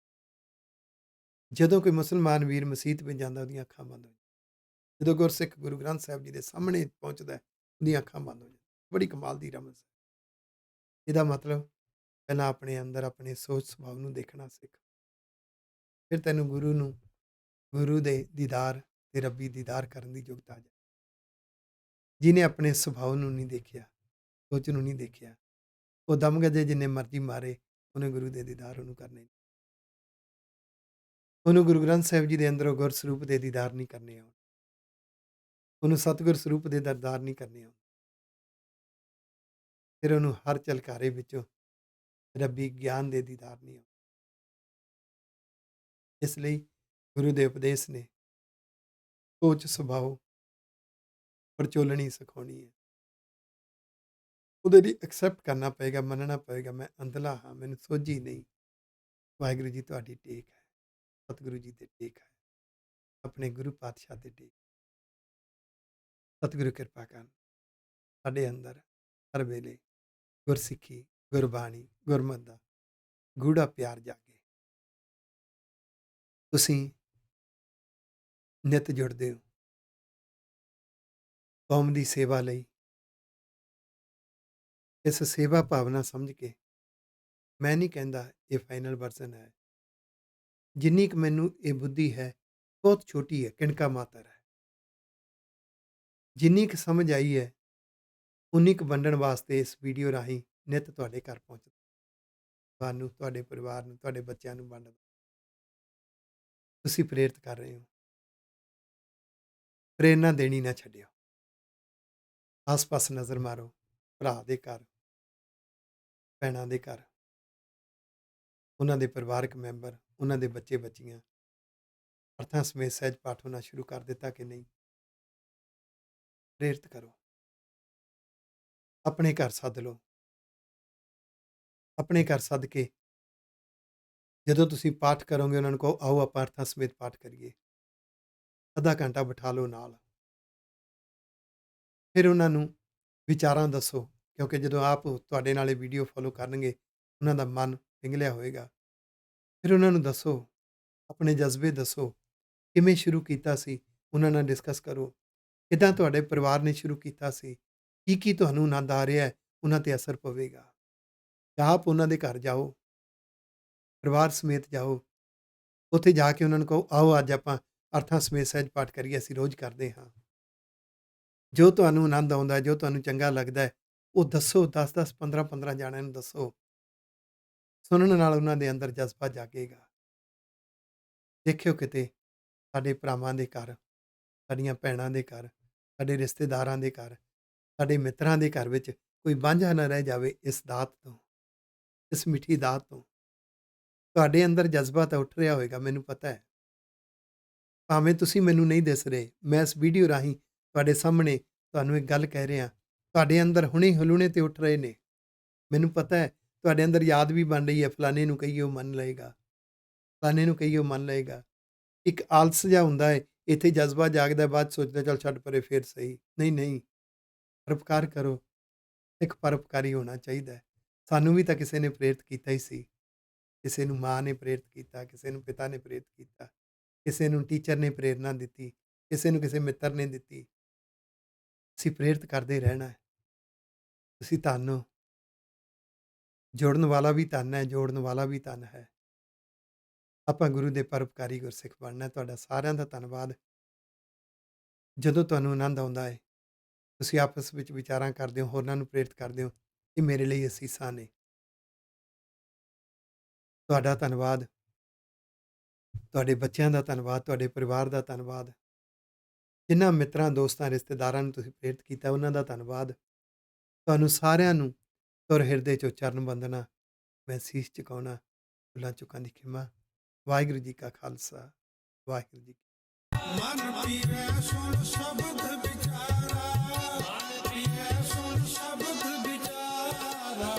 ਜਦੋਂ ਕੋਈ ਮੁਸਲਮਾਨ ਵੀਰ ਮਸੀਤ ਵਿੱਚ ਜਾਂਦਾ, ਉਹਦੀਆਂ ਅੱਖਾਂ ਬੰਦ ਹੋ ਜਾਂਦੀਆਂ। ਜਦੋਂ ਗੁਰਸਿੱਖ ਗੁਰੂ ਗ੍ਰੰਥ ਸਾਹਿਬ ਜੀ ਦੇ ਸਾਹਮਣੇ ਪਹੁੰਚਦਾ, ਉਹਦੀਆਂ ਅੱਖਾਂ ਬੰਦ ਹੋ ਜਾਂਦੀਆਂ। ਬੜੀ ਕਮਾਲ ਦੀ ਰਮਜ਼ ਹੈ। ਇਹਦਾ ਮਤਲਬ ਪਹਿਲਾਂ ਆਪਣੇ ਅੰਦਰ ਆਪਣੇ ਸੋਚ ਸੁਭਾਅ ਨੂੰ ਦੇਖਣਾ ਸਿੱਖ, ਫਿਰ ਤੈਨੂੰ ਗੁਰੂ ਦੇ ਦੀਦਾਰ ਤੇ ਰੱਬੀ ਦੀਦਾਰ ਕਰਨ ਦੀ ਯੋਗਤਾ ਆ ਜਾਏ। ਜਿਹਨੇ ਆਪਣੇ ਸੁਭਾਅ ਨੂੰ ਨਹੀਂ ਦੇਖਿਆ, ਸੋਚ ਨੂੰ ਨਹੀਂ ਦੇਖਿਆ, ਉਹ ਦਮਗਜੇ ਜਿੰਨੇ ਮਰਜ਼ੀ ਮਾਰੇ, ਉਹਨੇ ਗੁਰੂ ਦੇ ਦੀਦਾਰ ਉਹਨੂੰ ਕਰਨੇ। ਉਹਨੂੰ ਗੁਰੂ ਗ੍ਰੰਥ ਸਾਹਿਬ ਜੀ ਦੇ ਅੰਦਰੋਂ ਗੁਰ ਸਰੂਪ ਦੇ ਦੀਦਾਰ ਨਹੀਂ ਕਰਨੇ ਆਉਣ, ਉਹਨੂੰ ਸਤਿਗੁਰ ਸਰੂਪ ਦੇ ਦਰਦਾਰ ਨਹੀਂ ਕਰਨੇ ਆਉਣ। ਫਿਰ ਉਹਨੂੰ ਹਰ ਝਲਕਾਰੇ ਵਿੱਚੋਂ ਰੱਬੀ ਗਿਆਨ ਦੇ ਦੀਦਾਰ ਨਹੀਂ ਆਉਣ। ਇਸ ਲਈ ਗੁਰੂ ਦੇ ਉਪਦੇਸ਼ ਨੇ ਸੋਚ ਸੁਭਾਅ ਪਰਚੋਲਣੀ ਸਿਖਾਉਣੀ ਹੈ। ਉਹਦੇ ਲਈ ਐਕਸੈਪਟ ਕਰਨਾ ਪਏਗਾ, ਮੰਨਣਾ ਪਏਗਾ, ਮੈਂ ਅੰਧਲਾ ਹਾਂ, ਮੈਨੂੰ ਸੋਝੀ ਨਹੀਂ। ਵਾਹਿਗੁਰੂ ਜੀ ਤੁਹਾਡੀ ਟੇਕ ਹੈ, ਸਤਿਗੁਰੂ ਜੀ ਤੇ ਟੇਕ ਹੈ, ਆਪਣੇ ਗੁਰੂ ਪਾਤਸ਼ਾਹ ਤੇ ਟੇਕ। ਸਤਿਗੁਰੂ ਕਿਰਪਾ ਕਰਨ ਸਾਡੇ ਅੰਦਰ ਹਰ ਵੇਲੇ ਗੁਰਸਿੱਖੀ, ਗੁਰਬਾਣੀ, ਗੁਰਮਤਿ ਦਾ ਗੂੜਾ ਪਿਆਰ ਜਾਗੇ। ਤੁਸੀਂ ਨਿਤ ਜੁੜਦੇ ਹੋ ਕੌਮ ਦੀ ਸੇਵਾ ਲਈ। ਇਸ ਸੇਵਾ ਭਾਵਨਾ ਸਮਝ ਕੇ, ਮੈਂ ਨਹੀਂ ਕਹਿੰਦਾ ਇਹ ਫਾਈਨਲ ਵਰਜ਼ਨ ਹੈ, ਜਿੰਨੀ ਕੁ ਮੈਨੂੰ ਇਹ ਬੁੱਧੀ ਹੈ ਬਹੁਤ ਛੋਟੀ ਹੈ, ਕਿਣਕਾ ਮਾਤਰ ਹੈ। ਜਿੰਨੀ ਕੁ ਸਮਝ ਆਈ ਹੈ ਉਨੀ ਕੁ ਵੰਡਣ ਵਾਸਤੇ ਇਸ ਵੀਡੀਓ ਰਾਹੀਂ ਨਿੱਤ ਤੁਹਾਡੇ ਘਰ ਪਹੁੰਚਦਾ। ਤੁਹਾਨੂੰ, ਤੁਹਾਡੇ ਪਰਿਵਾਰ ਨੂੰ, ਤੁਹਾਡੇ ਬੱਚਿਆਂ ਨੂੰ ਵੰਡਦਾ। ਤੁਸੀਂ ਪ੍ਰੇਰਿਤ ਕਰ ਰਹੇ ਹੋ। ਪ੍ਰੇਰਨਾ ਦੇਣੀ ਨਾ ਛੱਡਿਓ। ਆਸ-ਪਾਸ ਨਜ਼ਰ ਮਾਰੋ, ਭਰਾ ਦੇ ਘਰ, ਭੈਣਾਂ ਦੇ ਘਰ, ਉਹਨਾਂ ਦੇ ਪਰਿਵਾਰਕ ਮੈਂਬਰ, ਉਹਨਾਂ ਦੇ ਬੱਚੇ ਬੱਚੀਆਂ ਅਰਥਾਂ ਸਮੇਤ ਸਹਿਜ ਪਾਠ ਹੋਣਾ ਸ਼ੁਰੂ ਕਰ ਦਿੱਤਾ ਕਿ ਨਹੀਂ? ਪ੍ਰੇਰਿਤ ਕਰੋ। ਆਪਣੇ ਘਰ ਸੱਦ ਲਓ। ਆਪਣੇ ਘਰ ਸੱਦ ਕੇ ਜਦੋਂ ਤੁਸੀਂ ਪਾਠ ਕਰੋਗੇ ਉਹਨਾਂ ਨੂੰ ਕਹੋ, ਆਓ ਆਪਾਂ ਅਰਥਾਂ ਸਮੇਤ ਪਾਠ ਕਰੀਏ। ਅੱਧਾ ਘੰਟਾ ਬਿਠਾ ਲਓ ਨਾਲ। ਫਿਰ ਉਹਨਾਂ ਨੂੰ ਵਿਚਾਰਾਂ ਦੱਸੋ, ਕਿਉਂਕਿ ਜਦੋਂ ਆਪ ਤੁਹਾਡੇ ਨਾਲ ਇਹ ਵੀਡੀਓ ਫੋਲੋ ਕਰਨਗੇ ਉਹਨਾਂ ਦਾ ਮਨ ਪਿਘਲਿਆ ਹੋਏਗਾ। ਫਿਰ ਉਹਨਾਂ ਨੂੰ ਦੱਸੋ, ਆਪਣੇ ਜਜ਼ਬੇ ਦੱਸੋ, ਕਿਵੇਂ ਸ਼ੁਰੂ ਕੀਤਾ ਸੀ, ਉਹਨਾਂ ਨਾਲ ਡਿਸਕਸ ਕਰੋ। ਕਿੱਦਾਂ ਤੁਹਾਡੇ ਪਰਿਵਾਰ ਨੇ ਸ਼ੁਰੂ ਕੀਤਾ ਸੀ, ਕੀ ਤੁਹਾਨੂੰ ਆਨੰਦ ਆ ਰਿਹਾ ਹੈ, ਉਹਨਾਂ 'ਤੇ ਅਸਰ ਪਵੇਗਾ। ਆਪ ਉਹਨਾਂ ਦੇ ਘਰ ਜਾਓ, ਪਰਿਵਾਰ ਸਮੇਤ ਜਾਓ। ਉੱਥੇ ਜਾ ਕੇ ਉਹਨਾਂ ਨੂੰ ਕਹੋ, ਆਓ ਅੱਜ ਆਪਾਂ ਅਰਥਾਂ ਸਮੇਤ ਸਹਿਜ ਪਾਠ ਕਰੀਏ, ਅਸੀਂ ਰੋਜ਼ ਕਰਦੇ ਹਾਂ। ਜੋ ਤੁਹਾਨੂੰ ਆਨੰਦ ਆਉਂਦਾ ਹੈ, ਜੋ ਤੁਹਾਨੂੰ ਚੰਗਾ ਲੱਗਦਾ ਹੈ, ਉਹ ਦੱਸੋ। 10-10, 15-15 ਜਾਣਿਆਂ ਨੂੰ ਦੱਸੋ। ਸੁਣਨ ਨਾਲ ਉਹਨਾਂ ਦੇ ਅੰਦਰ ਜਜ਼ਬਾ ਜਾਗੇਗਾ। ਦੇਖਿਓ ਕਿਤੇ ਸਾਡੇ ਭਰਾਵਾਂ ਦੇ ਘਰ, ਸਾਡੀਆਂ ਭੈਣਾਂ ਦੇ ਘਰ, ਸਾਡੇ ਰਿਸ਼ਤੇਦਾਰਾਂ ਦੇ ਘਰ, ਸਾਡੇ ਮਿੱਤਰਾਂ ਦੇ ਘਰ ਵਿੱਚ ਕੋਈ ਵਾਂਝਾ ਨਾ ਰਹਿ ਜਾਵੇ ਇਸ ਦਾਤ ਤੋਂ, ਇਸ ਮਿੱਠੀ ਦਾਤ ਤੋਂ। ਤੁਹਾਡੇ ਅੰਦਰ ਜਜ਼ਬਾ ਤਾਂ ਉੱਠ ਰਿਹਾ ਹੋਵੇਗਾ, ਮੈਨੂੰ ਪਤਾ ਹੈ। ਭਾਵੇਂ ਤੁਸੀਂ ਮੈਨੂੰ ਨਹੀਂ ਦਿਸ ਰਹੇ, ਮੈਂ ਇਸ ਵੀਡੀਓ ਰਾਹੀਂ ਤੁਹਾਡੇ ਸਾਹਮਣੇ ਤੁਹਾਨੂੰ ਇੱਕ ਗੱਲ ਕਹਿ ਰਿਹਾ। ਤੁਹਾਡੇ ਅੰਦਰ ਹੁਣੇ ਹਲੂਣੇ ਤੇ ਉੱਠ ਰਹੇ ਨੇ। ਮੈਨੂੰ ਪਤਾ ਹੈ ਤੁਹਾਡੇ ਅੰਦਰ ਯਾਦ ਵੀ ਬਣ ਰਹੀ ਹੈ, ਫਲਾਣੇ ਨੂੰ ਕਹੀਏ ਉਹ ਮੰਨ ਲਏਗਾ, ਫਲਾਣੇ ਨੂੰ ਕਹੀਏ ਉਹ ਮੰਨ ਲਏਗਾ। ਇੱਕ ਆਲਸ ਜਿਹਾ ਹੁੰਦਾ ਹੈ, ਇੱਥੇ ਜਜ਼ਬਾ ਜਾਗਦਾ, ਬਾਅਦ 'ਚ ਸੋਚਦਾ ਚੱਲ ਛੱਡ ਪਰੇ ਫੇਰ ਸਹੀ। ਨਹੀਂ, ਨਹੀਂ, ਪਰਉਪਕਾਰ ਕਰੋ। ਇੱਕ ਪਰਉਪਕਾਰੀ ਹੋਣਾ ਚਾਹੀਦਾ ਹੈ। ਸਾਨੂੰ ਵੀ ਤਾਂ ਕਿਸੇ ਨੇ ਪ੍ਰੇਰਿਤ ਕੀਤਾ ਹੀ ਸੀ। ਕਿਸੇ ਨੂੰ ਮਾਂ ਨੇ ਪ੍ਰੇਰਿਤ ਕੀਤਾ, ਕਿਸੇ ਨੂੰ ਪਿਤਾ ਨੇ ਪ੍ਰੇਰਿਤ ਕੀਤਾ, ਕਿਸੇ ਨੂੰ ਟੀਚਰ ਨੇ ਪ੍ਰੇਰਨਾ ਦਿੱਤੀ, ਕਿਸੇ ਨੂੰ ਕਿਸੇ ਮਿੱਤਰ ਨੇ ਦਿੱਤੀ। ਅਸੀਂ ਪ੍ਰੇਰਿਤ ਕਰਦੇ ਰਹਿਣਾ ਹੈ। ਤੁਸੀਂ ਧੰਨ ਹੋ। ਜੋੜਨ ਵਾਲਾ ਵੀ ਧੰਨ ਹੈ, ਜੋੜਨ ਵਾਲਾ ਵੀ ਧੰਨ ਹੈ। ਆਪਾਂ ਗੁਰੂ ਦੇ ਪਰਉਪਕਾਰੀ ਗੁਰਸਿੱਖ ਬਣਨਾ। ਤੁਹਾਡਾ ਸਾਰਿਆਂ ਦਾ ਧੰਨਵਾਦ। ਜਦੋਂ ਤੁਹਾਨੂੰ ਆਨੰਦ ਆਉਂਦਾ ਹੈ, ਤੁਸੀਂ ਆਪਸ ਵਿੱਚ ਵਿਚਾਰਾਂ ਕਰਦੇ ਹੋ, ਹੋਰਨਾਂ ਨੂੰ ਪ੍ਰੇਰਿਤ ਕਰਦੇ ਹੋ, ਇਹ ਮੇਰੇ ਲਈ ਅਸੀਸਾਂ ਨੇ। ਤੁਹਾਡਾ ਧੰਨਵਾਦ। ਤੁਹਾਡੇ ਬੱਚਿਆਂ ਦਾ ਧੰਨਵਾਦ, ਤੁਹਾਡੇ ਪਰਿਵਾਰ ਦਾ ਧੰਨਵਾਦ। ਜਿਨ੍ਹਾਂ ਮਿੱਤਰਾਂ, ਦੋਸਤਾਂ, ਰਿਸ਼ਤੇਦਾਰਾਂ ਨੂੰ ਤੁਸੀਂ ਪ੍ਰੇਰਿਤ ਕੀਤਾ, ਉਹਨਾਂ ਦਾ ਧੰਨਵਾਦ। ਤੁਹਾਨੂੰ ਸਾਰਿਆਂ ਨੂੰ ਤੁਰ ਹਿਰਦੇ 'ਚੋਂ ਚਰਨ ਬੰਦਨਾ, ਮੈਂ ਸੀਸ ਝੁਕਾਉਣਾ, ਭੁੱਲਾਂ ਚੁੱਕਾਂ ਦੀ ਖਿਮਾ। ਵਾਹਿਗੁਰੂ ਜੀ ਕਾ ਖਾਲਸਾ, ਵਾਹਿਗੁਰੂ ਜੀ ਕੀ ਮਨ ਪੀਵੈ ਸੁਣ ਸ਼ਬਦ ਵਿਚਾਰਾ, ਮਨ ਪੀਵੈ ਸੁਣ ਸ਼ਬਦ ਵਿਚਾਰਾ,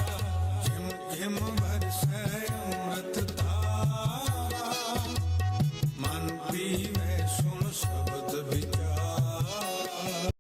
ਜਿਮ ਜਿਮ ਵਰਸੈ ਅੰਮ੍ਰਿਤ ਧਾਰਾ, ਮਨ ਪੀਵੈ